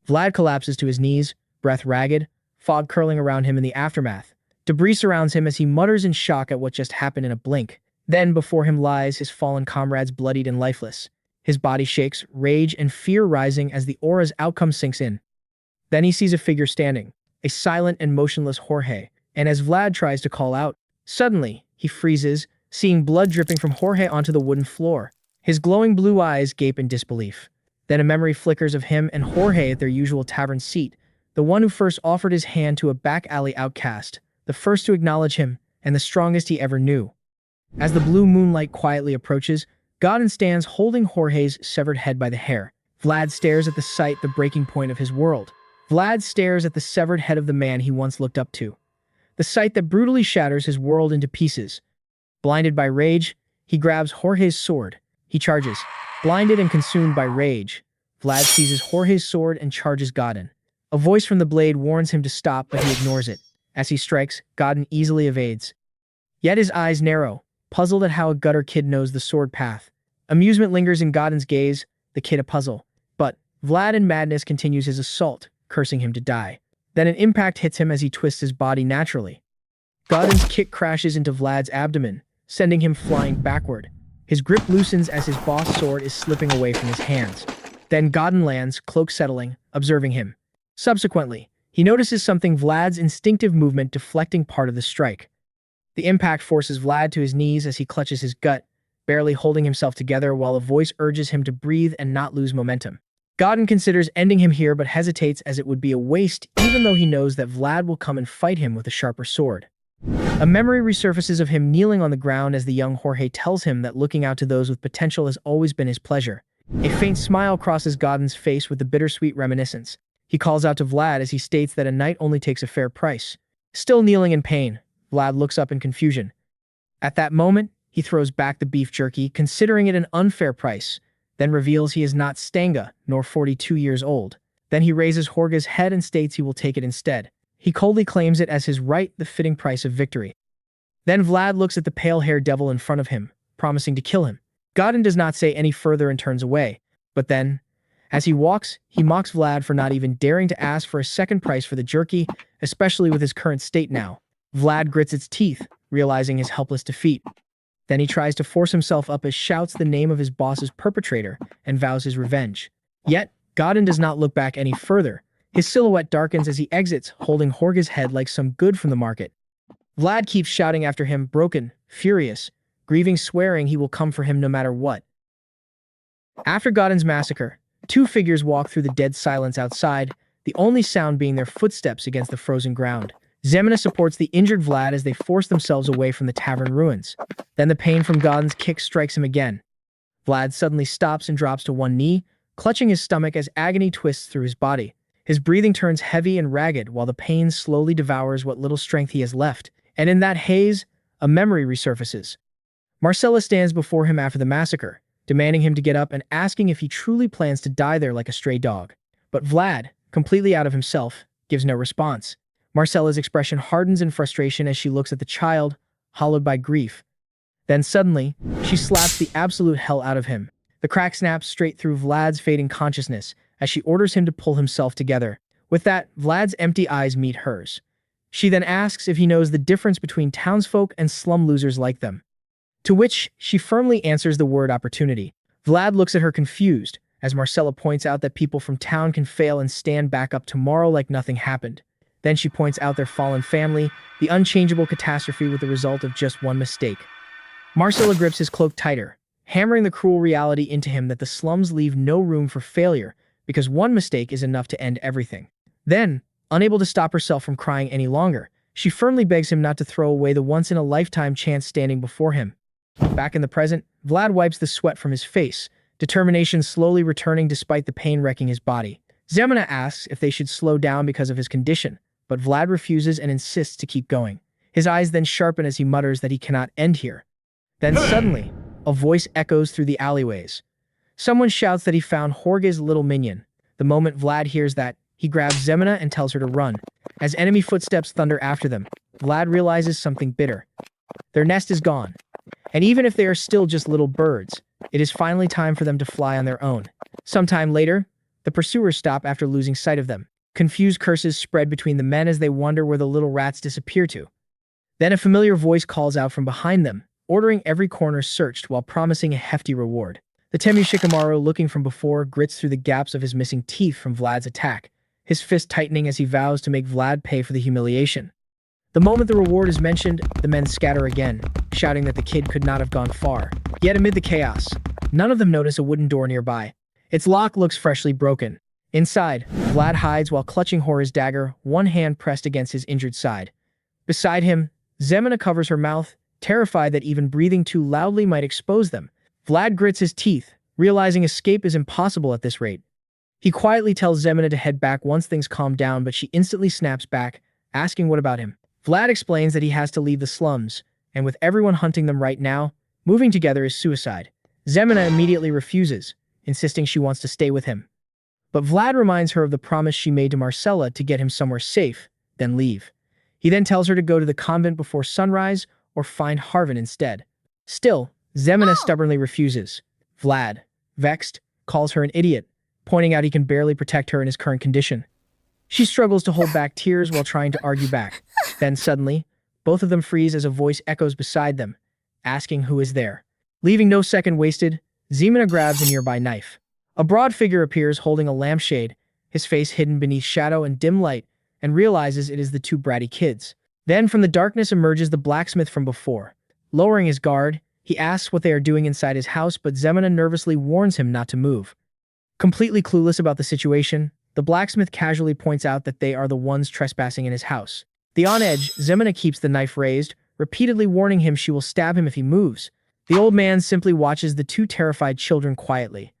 A: Vlad collapses to his knees, breath ragged, fog curling around him in the aftermath. Debris surrounds him as he mutters in shock at what just happened in a blink. Then before him lies his fallen comrades bloodied and lifeless. His body shakes, rage and fear rising as the aura's outcome sinks in. Then he sees a figure standing, a silent and motionless Jorge, and as Vlad tries to call out, suddenly he freezes, seeing blood dripping from Jorge onto the wooden floor. His glowing blue eyes gape in disbelief. Then a memory flickers of him and Jorge at their usual tavern seat, the one who first offered his hand to a back alley outcast, the first to acknowledge him, and the strongest he ever knew. As the blue moonlight quietly approaches, Godin stands holding Jorge's severed head by the hair. Vlad stares at the sight, the breaking point of his world. Vlad stares at the severed head of the man he once looked up to. The sight that brutally shatters his world into pieces. Blinded by rage, he grabs Jorge's sword. He charges. Blinded and consumed by rage, Vlad seizes Jorge's sword and charges Godin. A voice from the blade warns him to stop, but he ignores it. As he strikes, Godin easily evades. Yet his eyes narrow, puzzled at how a gutter kid knows the sword path. Amusement lingers in Godin's gaze, the kid a puzzle. But Vlad in madness continues his assault, cursing him to die. Then an impact hits him as he twists his body naturally. Godin's kick crashes into Vlad's abdomen, sending him flying backward. His grip loosens as his boss sword is slipping away from his hands. Then Godin lands, cloak settling, observing him. Subsequently, he notices something: Vlad's instinctive movement deflecting part of the strike. The impact forces Vlad to his knees as he clutches his gut, barely holding himself together while a voice urges him to breathe and not lose momentum. Godin considers ending him here but hesitates as it would be a waste even though he knows that Vlad will come and fight him with a sharper sword. A memory resurfaces of him kneeling on the ground as the young Jorge tells him that looking out to those with potential has always been his pleasure. A faint smile crosses Godin's face with a bittersweet reminiscence. He calls out to Vlad as he states that a knight only takes a fair price. Still kneeling in pain, Vlad looks up in confusion. At that moment, he throws back the beef jerky, considering it an unfair price, then reveals he is not Stanga, nor 42 years old. Then he raises Jorge's head and states he will take it instead. He coldly claims it as his right, the fitting price of victory. Then Vlad looks at the pale-haired devil in front of him, promising to kill him. Godin does not say any further and turns away. But then, as he walks, he mocks Vlad for not even daring to ask for a second price for the jerky, especially with his current state now. Vlad grits its teeth, realizing his helpless defeat. Then he tries to force himself up as shouts the name of his boss's perpetrator and vows his revenge. Yet, Godin does not look back any further. His silhouette darkens as he exits, holding Jorge's head like some good from the market. Vlad keeps shouting after him, broken, furious, grieving, swearing he will come for him no matter what. After Godin's massacre, two figures walk through the dead silence outside, the only sound being their footsteps against the frozen ground. Zemina supports the injured Vlad as they force themselves away from the tavern ruins. Then the pain from Godin's kick strikes him again. Vlad suddenly stops and drops to one knee, clutching his stomach as agony twists through his body. His breathing turns heavy and ragged while the pain slowly devours what little strength he has left. And in that haze, a memory resurfaces. Marcella stands before him after the massacre, demanding him to get up and asking if he truly plans to die there like a stray dog. But Vlad, completely out of himself, gives no response. Marcella's expression hardens in frustration as she looks at the child, hollowed by grief. Then suddenly, she slaps the absolute hell out of him. The crack snaps straight through Vlad's fading consciousness as she orders him to pull himself together. With that, Vlad's empty eyes meet hers. She then asks if he knows the difference between townsfolk and slum losers like them. To which she firmly answers the word opportunity. Vlad looks at her confused, as Marcella points out that people from town can fail and stand back up tomorrow like nothing happened. Then she points out their fallen family, the unchangeable catastrophe with the result of just one mistake. Marcella grips his cloak tighter, hammering the cruel reality into him that the slums leave no room for failure because one mistake is enough to end everything. Then, unable to stop herself from crying any longer, she firmly begs him not to throw away the once-in-a-lifetime chance standing before him. Back in the present, Vlad wipes the sweat from his face, determination slowly returning despite the pain wrecking his body. Zemina asks if they should slow down because of his condition, but Vlad refuses and insists to keep going. His eyes then sharpen as he mutters that he cannot end here. Then suddenly, a voice echoes through the alleyways. Someone shouts that he found Jorge's little minion. The moment Vlad hears that, he grabs Zemina and tells her to run. As enemy footsteps thunder after them, Vlad realizes something bitter. Their nest is gone. And even if they are still just little birds, it is finally time for them to fly on their own. Sometime later, the pursuers stop after losing sight of them. Confused curses spread between the men as they wonder where the little rats disappear to. Then a familiar voice calls out from behind them, ordering every corner searched while promising a hefty reward. The Temu Shikamaru, looking from before, grits through the gaps of his missing teeth from Vlad's attack, his fist tightening as he vows to make Vlad pay for the humiliation. The moment the reward is mentioned, the men scatter again, shouting that the kid could not have gone far. Yet amid the chaos, none of them notice a wooden door nearby. Its lock looks freshly broken. Inside, Vlad hides while clutching Hora's dagger, one hand pressed against his injured side. Beside him, Zemina covers her mouth, terrified that even breathing too loudly might expose them. Vlad grits his teeth, realizing escape is impossible at this rate. He quietly tells Zemina to head back once things calm down, but she instantly snaps back, asking what about him. Vlad explains that he has to leave the slums, and with everyone hunting them right now, moving together is suicide. Zemina immediately refuses, insisting she wants to stay with him. But Vlad reminds her of the promise she made to Marcella to get him somewhere safe, then leave. He then tells her to go to the convent before sunrise or find Harvin instead. Still, Zemina stubbornly refuses. Vlad, vexed, calls her an idiot, pointing out he can barely protect her in his current condition. She struggles to hold back tears while trying to argue back. Then suddenly, both of them freeze as a voice echoes beside them, asking who is there. Leaving no second wasted, Zemina grabs a nearby knife. A broad figure appears holding a lampshade, his face hidden beneath shadow and dim light, and realizes it is the two bratty kids. Then from the darkness emerges the blacksmith from before. Lowering his guard, he asks what they are doing inside his house, but Zemina nervously warns him not to move. Completely clueless about the situation, the blacksmith casually points out that they are the ones trespassing in his house. On edge, Zemina keeps the knife raised, repeatedly warning him she will stab him if he moves. The old man simply watches the two terrified children quietly.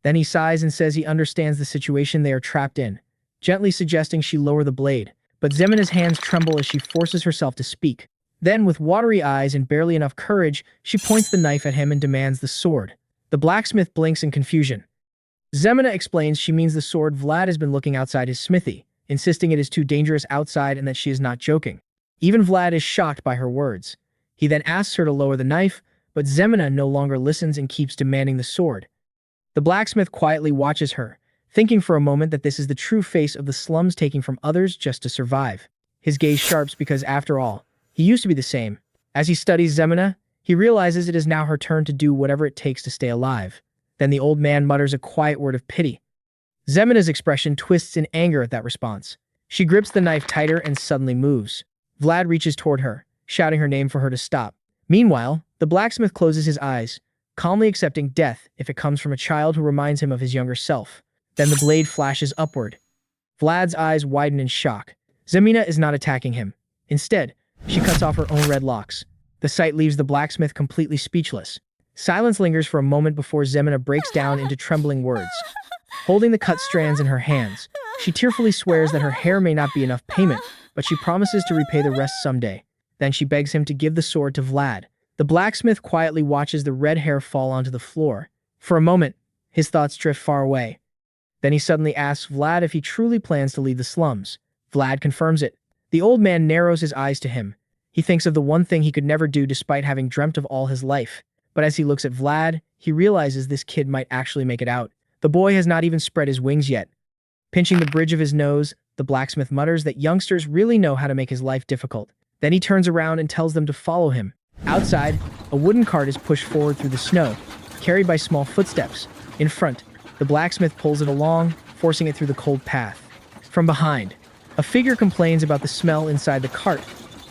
A: Then he sighs and says he understands the situation they are trapped in, gently suggesting she lower the blade. But Zemina's hands tremble as she forces herself to speak. Then, with watery eyes and barely enough courage, she points the knife at him and demands the sword. The blacksmith blinks in confusion. Zemina explains she means the sword Vlad has been looking outside his smithy, insisting it is too dangerous outside and that she is not joking. Even Vlad is shocked by her words. He then asks her to lower the knife, but Zemina no longer listens and keeps demanding the sword. The blacksmith quietly watches her, thinking for a moment that this is the true face of the slums taking from others just to survive. His gaze sharps because, after all, he used to be the same. As he studies Zemina, he realizes it is now her turn to do whatever it takes to stay alive. Then the old man mutters a quiet word of pity. Zemina's expression twists in anger at that response. She grips the knife tighter and suddenly moves. Vlad reaches toward her, shouting her name for her to stop. Meanwhile, the blacksmith closes his eyes, calmly accepting death if it comes from a child who reminds him of his younger self. Then the blade flashes upward. Vlad's eyes widen in shock. Zemina is not attacking him. Instead, she cuts off her own red locks. The sight leaves the blacksmith completely speechless. Silence lingers for a moment before Zemina breaks down into trembling words. Holding the cut strands in her hands, She tearfully swears that her hair may not be enough payment, but she promises to repay the rest someday. Then she begs him to give the sword to Vlad. The blacksmith quietly watches the red hair fall onto the floor. For a moment, his thoughts drift far away. Then he suddenly asks Vlad if he truly plans to leave the slums. Vlad confirms it. The old man narrows his eyes to him. He thinks of the one thing he could never do despite having dreamt of all his life. But as he looks at Vlad, he realizes this kid might actually make it out. The boy has not even spread his wings yet. Pinching the bridge of his nose, the blacksmith mutters that youngsters really know how to make his life difficult. Then he turns around and tells them to follow him. Outside, a wooden cart is pushed forward through the snow, carried by small footsteps. In front, the blacksmith pulls it along, forcing it through the cold path. From behind, a figure complains about the smell inside the cart,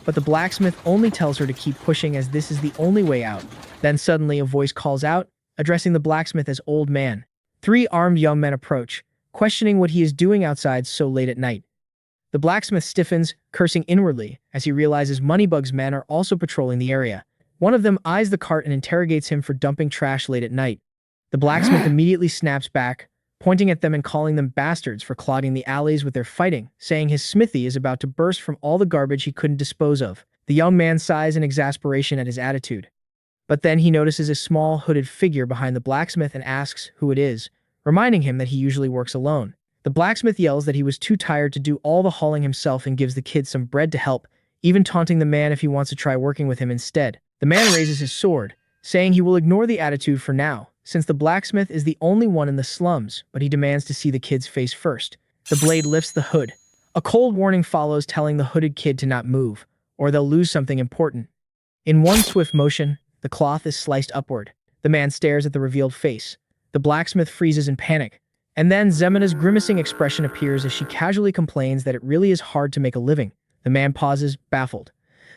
A: but the blacksmith only tells her to keep pushing as this is the only way out. Then suddenly a voice calls out, addressing the blacksmith as old man. 3 armed young men approach, questioning what he is doing outside so late at night. The blacksmith stiffens, cursing inwardly, as he realizes Moneybug's men are also patrolling the area. One of them eyes the cart and interrogates him for dumping trash late at night. The blacksmith immediately snaps back, pointing at them and calling them bastards for clogging the alleys with their fighting, saying his smithy is about to burst from all the garbage he couldn't dispose of. The young man sighs in exasperation at his attitude. But then he notices a small, hooded figure behind the blacksmith and asks who it is, reminding him that he usually works alone. The blacksmith yells that he was too tired to do all the hauling himself and gives the kid some bread to help, even taunting the man if he wants to try working with him instead. The man raises his sword, saying he will ignore the attitude for now, since the blacksmith is the only one in the slums, but he demands to see the kid's face first. The blade lifts the hood. A cold warning follows telling the hooded kid to not move, or they'll lose something important. In one swift motion, the cloth is sliced upward. The man stares at the revealed face. The blacksmith freezes in panic. And then Zemina's grimacing expression appears as she casually complains that it really is hard to make a living. The man pauses, baffled.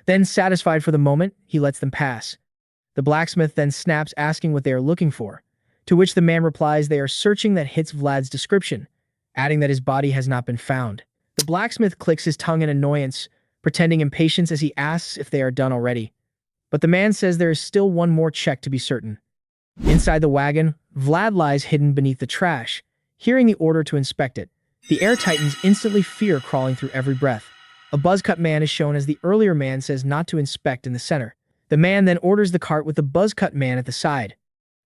A: Then, satisfied for the moment, he lets them pass. The blacksmith then snaps, asking what they are looking for, to which the man replies they are searching. That hits Vlad's description, adding that his body has not been found. The blacksmith clicks his tongue in annoyance, pretending impatience as he asks if they are done already. But the man says there is still one more check to be certain. Inside the wagon, Vlad lies hidden beneath the trash, hearing the order to inspect it. The air tightens instantly, fear crawling through every breath. A buzzcut man is shown as the earlier man says not to inspect in the center. The man then orders the cart with the buzzcut man at the side.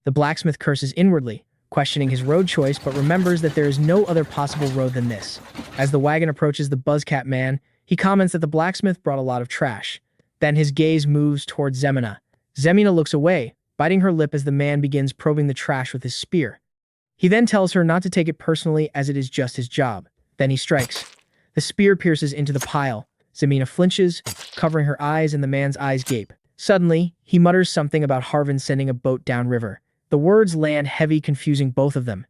A: The blacksmith curses inwardly, questioning his road choice, but remembers that there is no other possible road than this. As the wagon approaches the buzzcat man, he comments that the blacksmith brought a lot of trash. Then his gaze moves towards Zemina. Zemina looks away, biting her lip as the man begins probing the trash with his spear. He then tells her not to take it personally as it is just his job. Then he strikes. The spear pierces into the pile. Zemina flinches, covering her eyes, and the man's eyes gape. Suddenly, he mutters something about Harvin sending a boat downriver. The words land heavy, confusing both of them.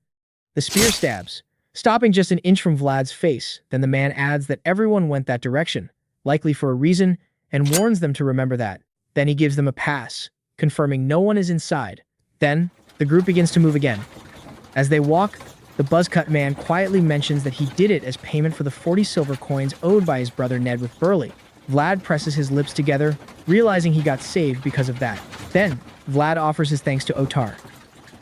A: The spear stabs, stopping just an inch from Vlad's face. Then the man adds that everyone went that direction, likely for a reason, and warns them to remember that. Then he gives them a pass, confirming no one is inside. Then, the group begins to move again. As they walk, the buzzcut man quietly mentions that he did it as payment for the 40 silver coins owed by his brother Ned with Burley. Vlad presses his lips together, realizing he got saved because of that. Then, Vlad offers his thanks to Otar.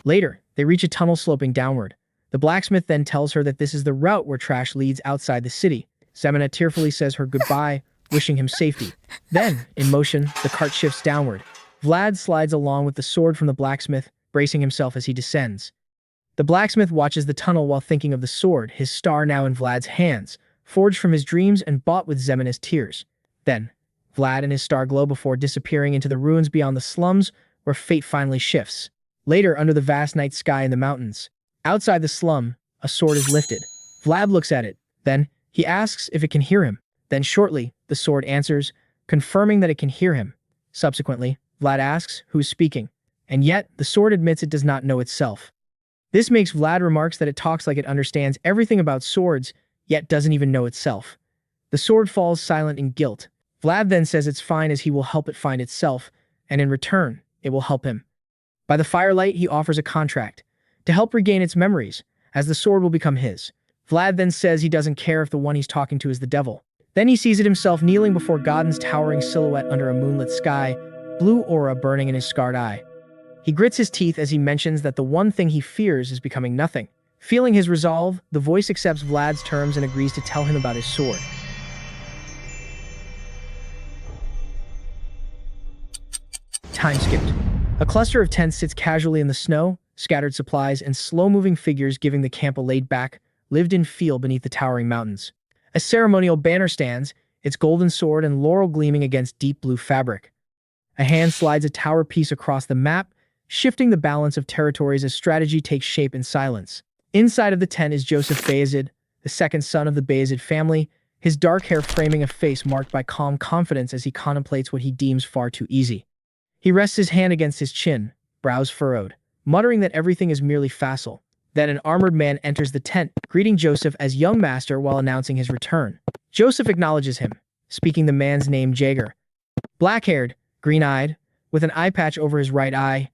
A: Later, they reach a tunnel sloping downward. The blacksmith then tells her that this is the route where trash leads outside the city. Zemina tearfully says her goodbye, wishing him safety. Then, in motion, the cart shifts downward. Vlad slides along with the sword from the blacksmith, bracing himself as he descends. The blacksmith watches the tunnel while thinking of the sword, his star now in Vlad's hands, forged from his dreams and bought with Zemina's tears. Then, Vlad and his star glow before disappearing into the ruins beyond the slums, where fate finally shifts. Later, under the vast night sky in the mountains, outside the slum, a sword is lifted. Vlad looks at it. Then, he asks if it can hear him. Then shortly, the sword answers, confirming that it can hear him. Subsequently, Vlad asks who is speaking, and yet the sword admits it does not know itself. This makes Vlad remarks that it talks like it understands everything about swords, yet doesn't even know itself. The sword falls silent in guilt. Vlad then says it's fine as he will help it find itself, and in return, it will help him. By the firelight, he offers a contract to help regain its memories, as the sword will become his. Vlad then says he doesn't care if the one he's talking to is the devil. Then he sees it himself kneeling before Godin's towering silhouette under a moonlit sky, blue aura burning in his scarred eye. He grits his teeth as he mentions that the one thing he fears is becoming nothing. Feeling his resolve, the voice accepts Vlad's terms and agrees to tell him about his sword. Time skipped. A cluster of tents sits casually in the snow, scattered supplies and slow-moving figures giving the camp a laid-back, lived-in feel beneath the towering mountains. A ceremonial banner stands, its golden sword and laurel gleaming against deep blue fabric. A hand slides a tower piece across the map, shifting the balance of territories as strategy takes shape in silence. Inside of the tent is Joseph Bayezid, the second son of the Bayezid family, his dark hair framing a face marked by calm confidence as he contemplates what he deems far too easy. He rests his hand against his chin, brows furrowed, muttering that everything is merely facile. Then an armored man enters the tent, greeting Joseph as young master while announcing his return. Joseph acknowledges him, speaking the man's name Jaeger. Black-haired, green-eyed, with an eye patch over his right eye,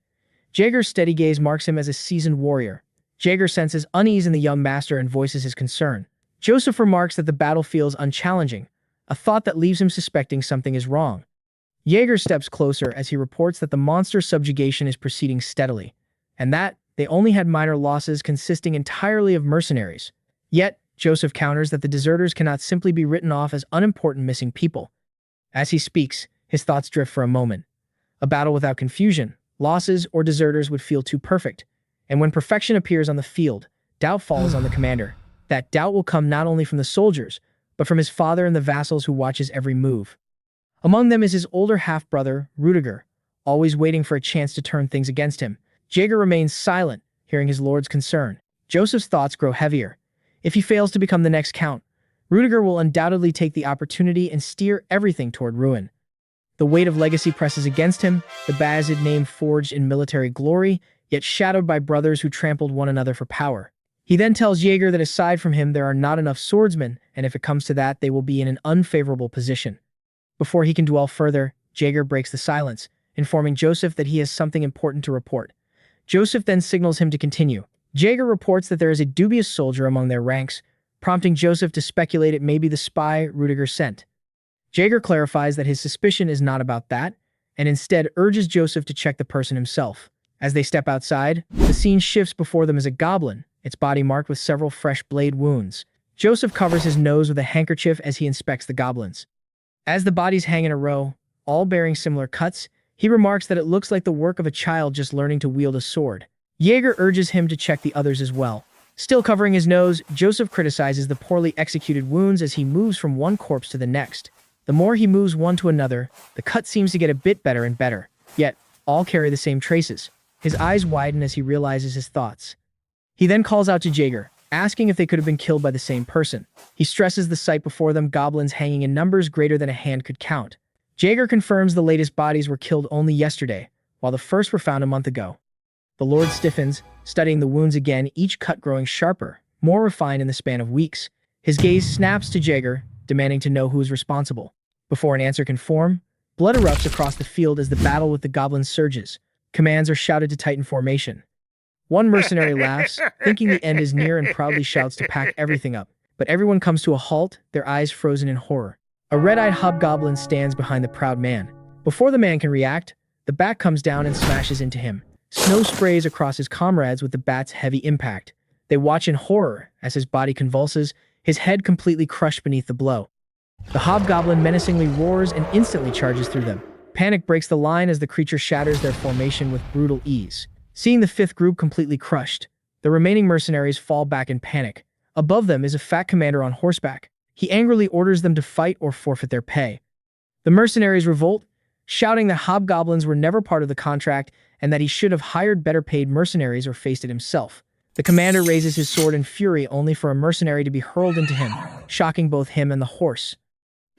A: Jaeger's steady gaze marks him as a seasoned warrior. Jaeger senses unease in the young master and voices his concern. Joseph remarks that the battle feels unchallenging, a thought that leaves him suspecting something is wrong. Jaeger steps closer as he reports that the monster subjugation is proceeding steadily, and that they only had minor losses consisting entirely of mercenaries. Yet, Joseph counters that the deserters cannot simply be written off as unimportant missing people. As he speaks, his thoughts drift for a moment. A battle without confusion, losses, or deserters would feel too perfect. And when perfection appears on the field, doubt falls on the commander. That doubt will come not only from the soldiers, but from his father and the vassals who watch his every move. Among them is his older half-brother, Rudiger, always waiting for a chance to turn things against him. Jaeger remains silent, hearing his lord's concern. Joseph's thoughts grow heavier. If he fails to become the next count, Rudiger will undoubtedly take the opportunity and steer everything toward ruin. The weight of legacy presses against him, the Bayezid name forged in military glory, yet shadowed by brothers who trampled one another for power. He then tells Jaeger that aside from him there are not enough swordsmen, and if it comes to that, they will be in an unfavorable position. Before he can dwell further, Jaeger breaks the silence, informing Joseph that he has something important to report. Joseph then signals him to continue. Jaeger reports that there is a dubious soldier among their ranks, prompting Joseph to speculate it may be the spy Rudiger sent. Jaeger clarifies that his suspicion is not about that, and instead urges Joseph to check the person himself. As they step outside, the scene shifts before them as a goblin, its body marked with several fresh blade wounds. Joseph covers his nose with a handkerchief as he inspects the goblins. As the bodies hang in a row, all bearing similar cuts, he remarks that it looks like the work of a child just learning to wield a sword. Jaeger urges him to check the others as well. Still covering his nose, Joseph criticizes the poorly executed wounds as he moves from one corpse to the next. The more he moves one to another, the cut seems to get a bit better and better, yet all carry the same traces. His eyes widen as he realizes his thoughts. He then calls out to Jaeger, asking if they could have been killed by the same person. He stresses the sight before them, goblins hanging in numbers greater than a hand could count. Jaeger confirms the latest bodies were killed only yesterday, while the first were found a month ago. The Lord stiffens, studying the wounds again, each cut growing sharper, more refined in the span of weeks. His gaze snaps to Jaeger, demanding to know who is responsible. Before an answer can form, blood erupts across the field as the battle with the goblins surges. Commands are shouted to tighten formation. One mercenary laughs, thinking the end is near, and proudly shouts to pack everything up. But everyone comes to a halt, their eyes frozen in horror. A red-eyed hobgoblin stands behind the proud man. Before the man can react, the bat comes down and smashes into him. Snow sprays across his comrades with the bat's heavy impact. They watch in horror as his body convulses, his head completely crushed beneath the blow. The hobgoblin menacingly roars and instantly charges through them. Panic breaks the line as the creature shatters their formation with brutal ease. Seeing the fifth group completely crushed, the remaining mercenaries fall back in panic. Above them is a fat commander on horseback. He angrily orders them to fight or forfeit their pay. The mercenaries revolt, shouting that hobgoblins were never part of the contract and that he should have hired better paid mercenaries or faced it himself. The commander raises his sword in fury only for a mercenary to be hurled into him, shocking both him and the horse.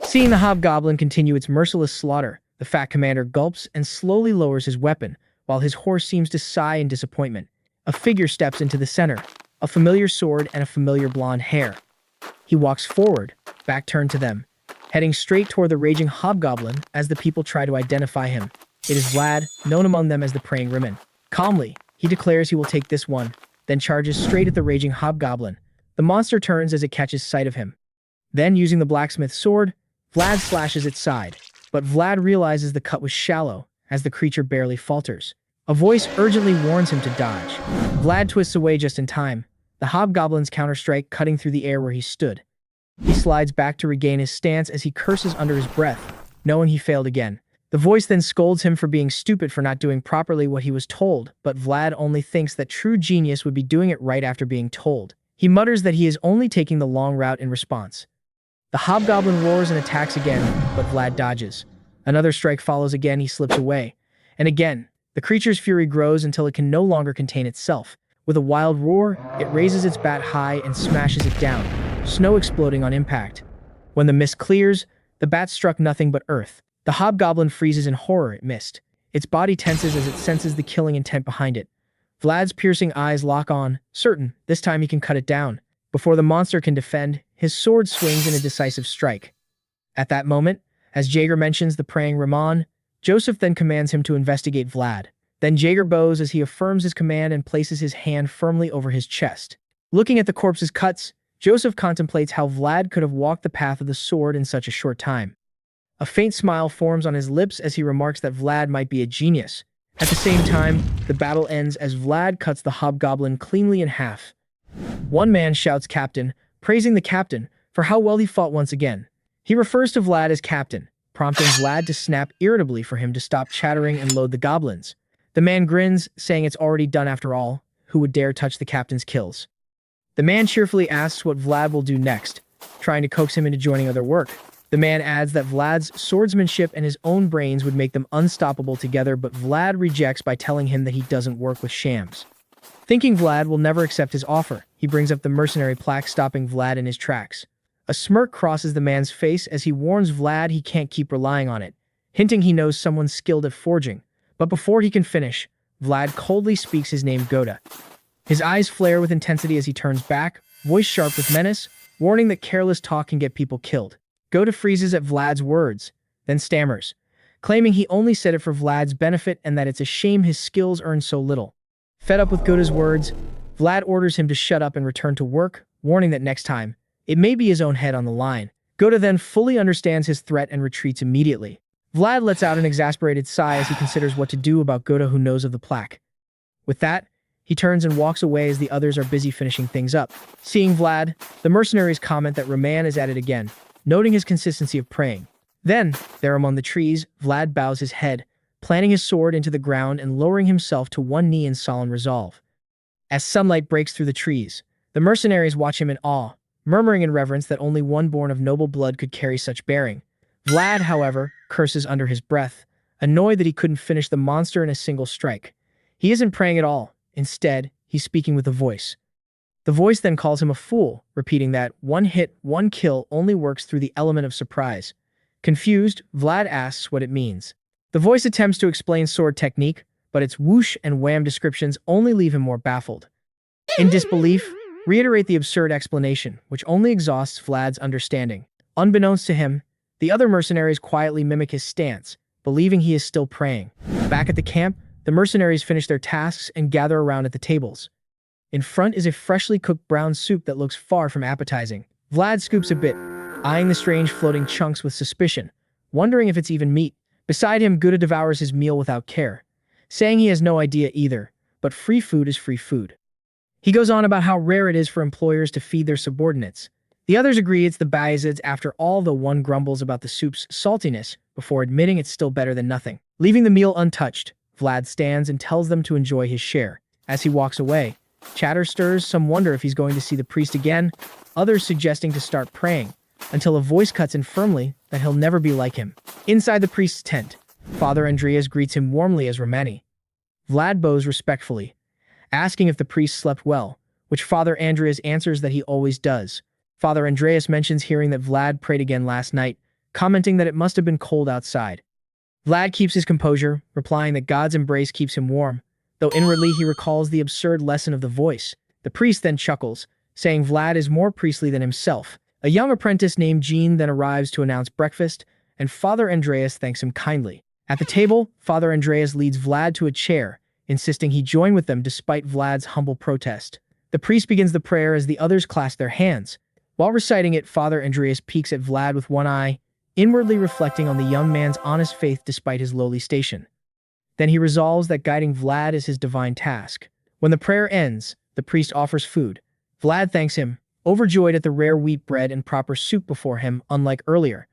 A: Seeing the hobgoblin continue its merciless slaughter, the fat commander gulps and slowly lowers his weapon, while his horse seems to sigh in disappointment. A figure steps into the center, a familiar sword and a familiar blonde hair. He walks forward, back turned to them, heading straight toward the raging hobgoblin as the people try to identify him. It is Vlad, known among them as the Praying Rimmon. Calmly, he declares he will take this one, then charges straight at the raging hobgoblin. The monster turns as it catches sight of him. Then, using the blacksmith's sword, Vlad slashes its side, but Vlad realizes the cut was shallow, as the creature barely falters. A voice urgently warns him to dodge. Vlad twists away just in time, The hobgoblin's counterstrike cutting through the air where he stood. He slides back to regain his stance as he curses under his breath, knowing he failed again. The voice then scolds him for being stupid for not doing properly what he was told, but Vlad only thinks that true genius would be doing it right after being told. He mutters that he is only taking the long route in response. The hobgoblin roars and attacks again, but Vlad dodges. Another strike follows again, he slips away. And again, the creature's fury grows until it can no longer contain itself. With a wild roar, it raises its bat high and smashes it down, snow exploding on impact. When the mist clears, the bat struck nothing but earth. The hobgoblin freezes in horror it missed. Its body tenses as it senses the killing intent behind it. Vlad's piercing eyes lock on, certain this time he can cut it down. Before the monster can defend, his sword swings in a decisive strike. At that moment, as Jaeger mentions the praying Ramon, Joseph then commands him to investigate Vlad. Then Jaeger bows as he affirms his command and places his hand firmly over his chest. Looking at the corpse's cuts, Joseph contemplates how Vlad could have walked the path of the sword in such a short time. A faint smile forms on his lips as he remarks that Vlad might be a genius. At the same time, the battle ends as Vlad cuts the hobgoblin cleanly in half. One man shouts "Captain," praising the captain for how well he fought once again. He refers to Vlad as captain, prompting Vlad to snap irritably for him to stop chattering and load the goblins. The man grins, saying it's already done after all. Who would dare touch the captain's kills? The man cheerfully asks what Vlad will do next, trying to coax him into joining other work. The man adds that Vlad's swordsmanship and his own brains would make them unstoppable together, but Vlad rejects by telling him that he doesn't work with shams. Thinking Vlad will never accept his offer, he brings up the mercenary plaque, stopping Vlad in his tracks. A smirk crosses the man's face as he warns Vlad he can't keep relying on it, hinting he knows someone skilled at forging. But before he can finish, Vlad coldly speaks his name, Goda. His eyes flare with intensity as he turns back, voice sharp with menace, warning that careless talk can get people killed. Goda freezes at Vlad's words, then stammers, claiming he only said it for Vlad's benefit and that it's a shame his skills earn so little. Fed up with Goda's words, Vlad orders him to shut up and return to work, warning that next time, it may be his own head on the line. Goda then fully understands his threat and retreats immediately. Vlad lets out an exasperated sigh as he considers what to do about Goda, who knows of the plaque. With that, he turns and walks away as the others are busy finishing things up. Seeing Vlad, the mercenaries comment that Raman is at it again, noting his consistency of praying. Then, there among the trees, Vlad bows his head, planting his sword into the ground and lowering himself to one knee in solemn resolve. As sunlight breaks through the trees, the mercenaries watch him in awe, murmuring in reverence that only one born of noble blood could carry such bearing. Vlad, however, curses under his breath, annoyed that he couldn't finish the monster in a single strike. He isn't praying at all. Instead, he's speaking with the voice. The voice then calls him a fool, repeating that one hit, one kill only works through the element of surprise. Confused, Vlad asks what it means. The voice attempts to explain sword technique, but its whoosh and wham descriptions only leave him more baffled. In disbelief, reiterate the absurd explanation, which only exhausts Vlad's understanding. Unbeknownst to him, the other mercenaries quietly mimic his stance, believing he is still praying. Back at the camp, the mercenaries finish their tasks and gather around at the tables. In front is a freshly cooked brown soup that looks far from appetizing. Vlad scoops a bit, eyeing the strange floating chunks with suspicion, wondering if it's even meat. Beside him, Gouda devours his meal without care, saying he has no idea either, but free food is free food. He goes on about how rare it is for employers to feed their subordinates. The others agree it's the Bayazids after all, though one grumbles about the soup's saltiness before admitting it's still better than nothing. Leaving the meal untouched, Vlad stands and tells them to enjoy his share. As he walks away, chatter stirs, some wonder if he's going to see the priest again, others suggesting to start praying, until a voice cuts in firmly that he'll never be like him. Inside the priest's tent, Father Andreas greets him warmly as Romani. Vlad bows respectfully, asking if the priest slept well, which Father Andreas answers that he always does. Father Andreas mentions hearing that Vlad prayed again last night, commenting that it must have been cold outside. Vlad keeps his composure, replying that God's embrace keeps him warm, though inwardly he recalls the absurd lesson of the voice. The priest then chuckles, saying Vlad is more priestly than himself. A young apprentice named Jean then arrives to announce breakfast, and Father Andreas thanks him kindly. At the table, Father Andreas leads Vlad to a chair, insisting he join with them despite Vlad's humble protest. The priest begins the prayer as the others clasp their hands. While reciting it, Father Andreas peeks at Vlad with one eye, inwardly reflecting on the young man's honest faith despite his lowly station. Then he resolves that guiding Vlad is his divine task. When the prayer ends, the priest offers food, Vlad thanks him, overjoyed at the rare wheat bread and proper soup before him, unlike earlier.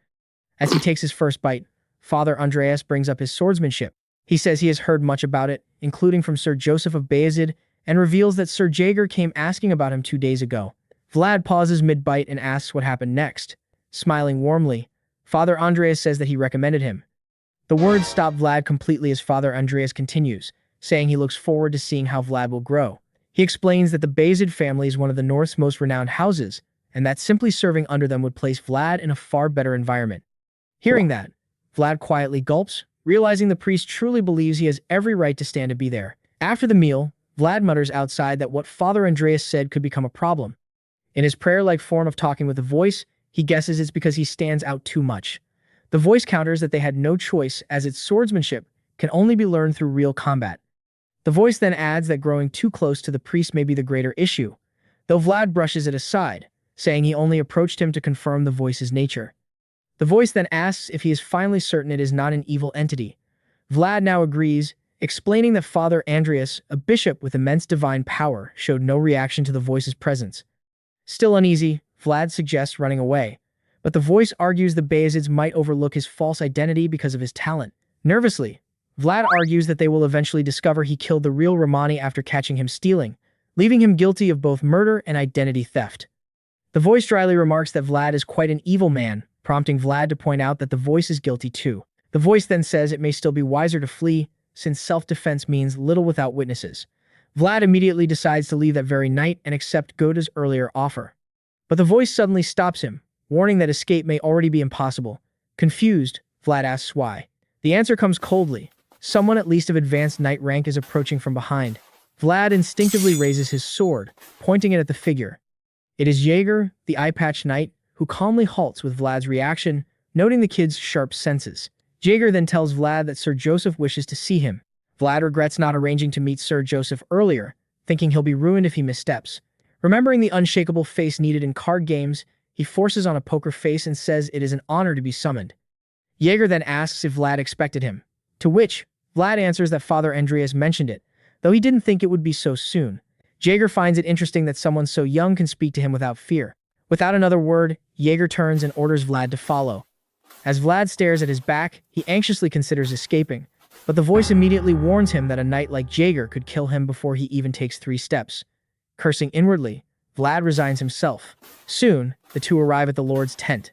A: As he takes his first bite, Father Andreas brings up his swordsmanship. He says he has heard much about it, including from Sir Joseph of Bayezid, and reveals that Sir Jaeger came asking about him 2 days ago. Vlad pauses mid-bite and asks what happened next. Smiling warmly, Father Andreas says that he recommended him. The words stop Vlad completely as Father Andreas continues, saying he looks forward to seeing how Vlad will grow. He explains that the Bayezid family is one of the North's most renowned houses, and that simply serving under them would place Vlad in a far better environment. Hearing that, Vlad quietly gulps, realizing the priest truly believes he has every right to stand to be there. After the meal, Vlad mutters outside that what Father Andreas said could become a problem. In his prayer-like form of talking with the voice, he guesses it's because he stands out too much. The voice counters that they had no choice, as its swordsmanship can only be learned through real combat. The voice then adds that growing too close to the priest may be the greater issue, though Vlad brushes it aside, saying he only approached him to confirm the voice's nature. The voice then asks if he is finally certain it is not an evil entity. Vlad now agrees, explaining that Father Andreas, a bishop with immense divine power, showed no reaction to the voice's presence. Still uneasy, Vlad suggests running away, but the voice argues the Bayezids might overlook his false identity because of his talent. Nervously, Vlad argues that they will eventually discover he killed the real Romani after catching him stealing, leaving him guilty of both murder and identity theft. The voice dryly remarks that Vlad is quite an evil man, prompting Vlad to point out that the voice is guilty too. The voice then says it may still be wiser to flee, since self-defense means little without witnesses. Vlad immediately decides to leave that very night and accept Goda's earlier offer. But the voice suddenly stops him, warning that escape may already be impossible. Confused, Vlad asks why. The answer comes coldly. Someone at least of advanced knight rank is approaching from behind. Vlad instinctively raises his sword, pointing it at the figure. It is Jaeger, the eye-patched knight, who calmly halts with Vlad's reaction, noting the kid's sharp senses. Jaeger then tells Vlad that Sir Joseph wishes to see him. Vlad regrets not arranging to meet Sir Joseph earlier, thinking he'll be ruined if he missteps. Remembering the unshakable face needed in card games, he forces on a poker face and says it is an honor to be summoned. Jaeger then asks if Vlad expected him, to which Vlad answers that Father Andreas mentioned it, though he didn't think it would be so soon. Jaeger finds it interesting that someone so young can speak to him without fear. Without another word, Jaeger turns and orders Vlad to follow. As Vlad stares at his back, he anxiously considers escaping, but the voice immediately warns him that a knight like Jaeger could kill him before he even takes 3 steps. Cursing inwardly, Vlad resigns himself. Soon, the two arrive at the Lord's tent.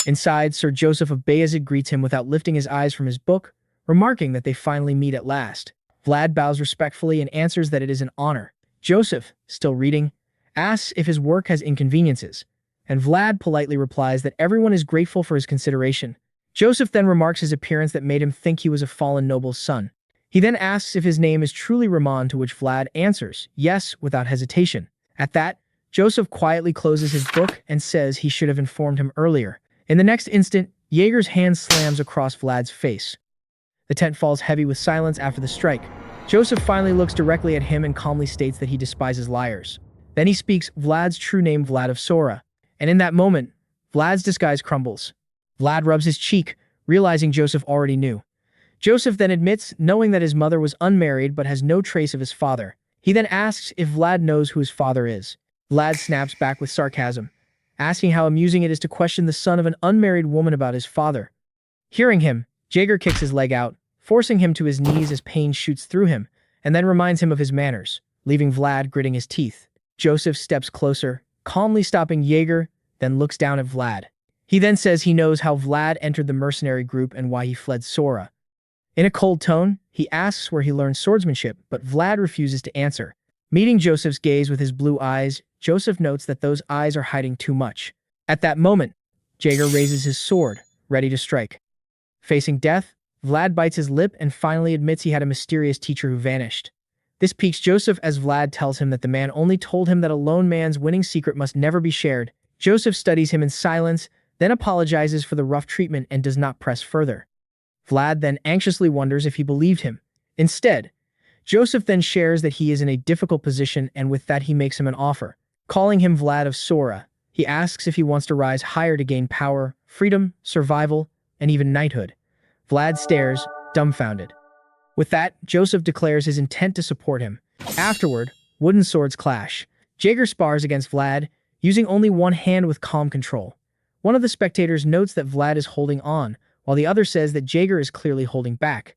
A: Inside, Sir Joseph of Bayezid greets him without lifting his eyes from his book, remarking that they finally meet at last. Vlad bows respectfully and answers that it is an honor. Joseph, still reading, asks if his work has inconveniences, and Vlad politely replies that everyone is grateful for his consideration. Joseph then remarks his appearance that made him think he was a fallen noble's son. He then asks if his name is truly Ramon, to which Vlad answers yes without hesitation. At that, Joseph quietly closes his book and says he should have informed him earlier. In the next instant, Jaeger's hand slams across Vlad's face. The tent falls heavy with silence after the strike. Joseph finally looks directly at him and calmly states that he despises liars. Then he speaks Vlad's true name, Vlad of Sora, and in that moment, Vlad's disguise crumbles. Vlad rubs his cheek, realizing Joseph already knew. Joseph then admits, knowing that his mother was unmarried but has no trace of his father. He then asks if Vlad knows who his father is. Vlad snaps back with sarcasm, asking how amusing it is to question the son of an unmarried woman about his father. Hearing him, Jaeger kicks his leg out, forcing him to his knees as pain shoots through him, and then reminds him of his manners, leaving Vlad gritting his teeth. Joseph steps closer, calmly stopping Jaeger, then looks down at Vlad. He then says he knows how Vlad entered the mercenary group and why he fled Sora. In a cold tone, he asks where he learned swordsmanship, but Vlad refuses to answer. Meeting Joseph's gaze with his blue eyes, Joseph notes that those eyes are hiding too much. At that moment, Jaeger raises his sword, ready to strike. Facing death, Vlad bites his lip and finally admits he had a mysterious teacher who vanished. This piques Joseph as Vlad tells him that the man only told him that a lone man's winning secret must never be shared. Joseph studies him in silence, then apologizes for the rough treatment and does not press further. Vlad then anxiously wonders if he believed him. Instead, Joseph then shares that he is in a difficult position, and with that he makes him an offer. Calling him Vlad of Sora, he asks if he wants to rise higher to gain power, freedom, survival, and even knighthood. Vlad stares, dumbfounded. With that, Joseph declares his intent to support him. Afterward, wooden swords clash. Jaeger spars against Vlad, using only one hand with calm control. One of the spectators notes that Vlad is holding on, while the other says that Jaeger is clearly holding back.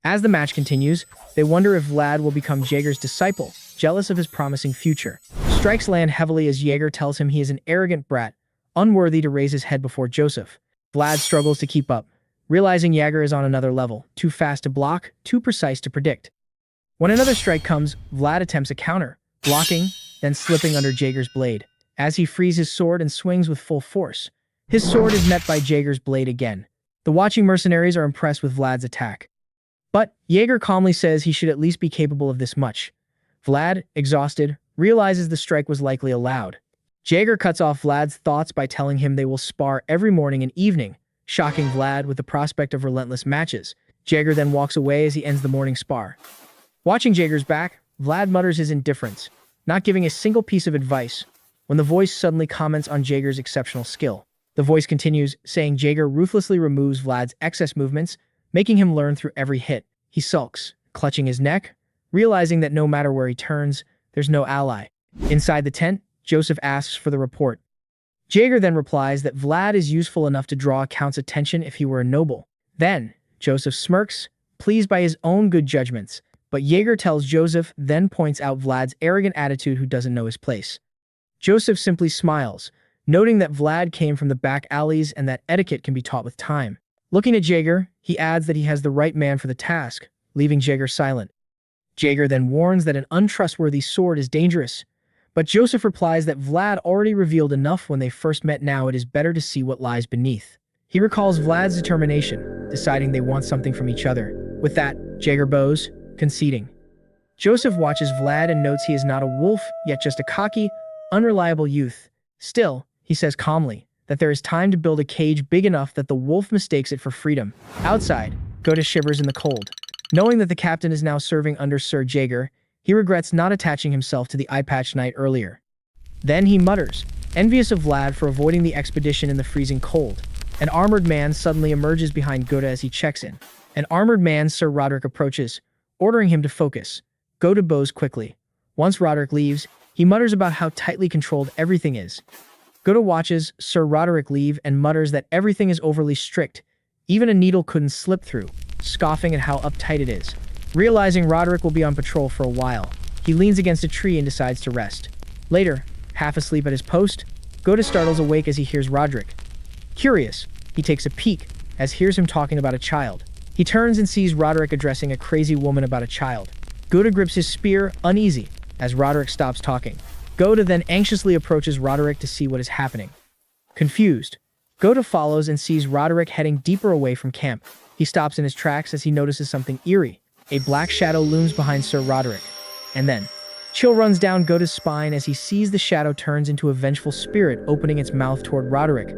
A: As the match continues, they wonder if Vlad will become Jaeger's disciple, jealous of his promising future. Strikes land heavily as Jaeger tells him he is an arrogant brat, unworthy to raise his head before Joseph. Vlad struggles to keep up, realizing Jaeger is on another level, too fast to block, too precise to predict. When another strike comes, Vlad attempts a counter, blocking, then slipping under Jaeger's blade. As he frees his sword and swings with full force, his sword is met by Jaeger's blade again. The watching mercenaries are impressed with Vlad's attack. But Jaeger calmly says he should at least be capable of this much. Vlad, exhausted, realizes the strike was likely allowed. Jaeger cuts off Vlad's thoughts by telling him they will spar every morning and evening, shocking Vlad with the prospect of relentless matches. Jaeger then walks away as he ends the morning spar. Watching Jaeger's back, Vlad mutters his indifference, not giving a single piece of advice, when the voice suddenly comments on Jaeger's exceptional skill. The voice continues, saying Jaeger ruthlessly removes Vlad's excess movements, making him learn through every hit. He sulks, clutching his neck, realizing that no matter where he turns, there's no ally. Inside the tent, Joseph asks for the report. Jaeger then replies that Vlad is useful enough to draw Count's attention if he were a noble. Then, Joseph smirks, pleased by his own good judgments, but Jaeger tells Joseph, then points out Vlad's arrogant attitude who doesn't know his place. Joseph simply smiles, noting that Vlad came from the back alleys and that etiquette can be taught with time. Looking at Jaeger, he adds that he has the right man for the task, leaving Jaeger silent. Jaeger then warns that an untrustworthy sword is dangerous, but Joseph replies that Vlad already revealed enough when they first met. Now it is better to see what lies beneath. He recalls Vlad's determination, deciding they want something from each other. With that, Jaeger bows, conceding. Joseph watches Vlad and notes he is not a wolf, yet just a cocky, unreliable youth. Still, he says calmly that there is time to build a cage big enough that the wolf mistakes it for freedom. Outside, Gota shivers in the cold. Knowing that the captain is now serving under Sir Jaeger, he regrets not attaching himself to the eye patch knight earlier. Then he mutters, envious of Vlad for avoiding the expedition in the freezing cold. An armored man suddenly emerges behind Gota as he checks in. An armored man, Sir Roderick, approaches, ordering him to focus. Gota bows quickly. Once Roderick leaves, he mutters about how tightly controlled everything is. Gota watches Sir Roderick leave and mutters that everything is overly strict. Even a needle couldn't slip through, scoffing at how uptight it is. Realizing Roderick will be on patrol for a while, he leans against a tree and decides to rest. Later, half asleep at his post, Gota startles awake as he hears Roderick. Curious, he takes a peek, as hears him talking about a child. He turns and sees Roderick addressing a crazy woman about a child. Gota grips his spear, uneasy, as Roderick stops talking. Gota then anxiously approaches Roderick to see what is happening. Confused, Gota follows and sees Roderick heading deeper away from camp. He stops in his tracks as he notices something eerie. A black shadow looms behind Sir Roderick. And then, chill runs down Gota's spine as he sees the shadow turns into a vengeful spirit opening its mouth toward Roderick.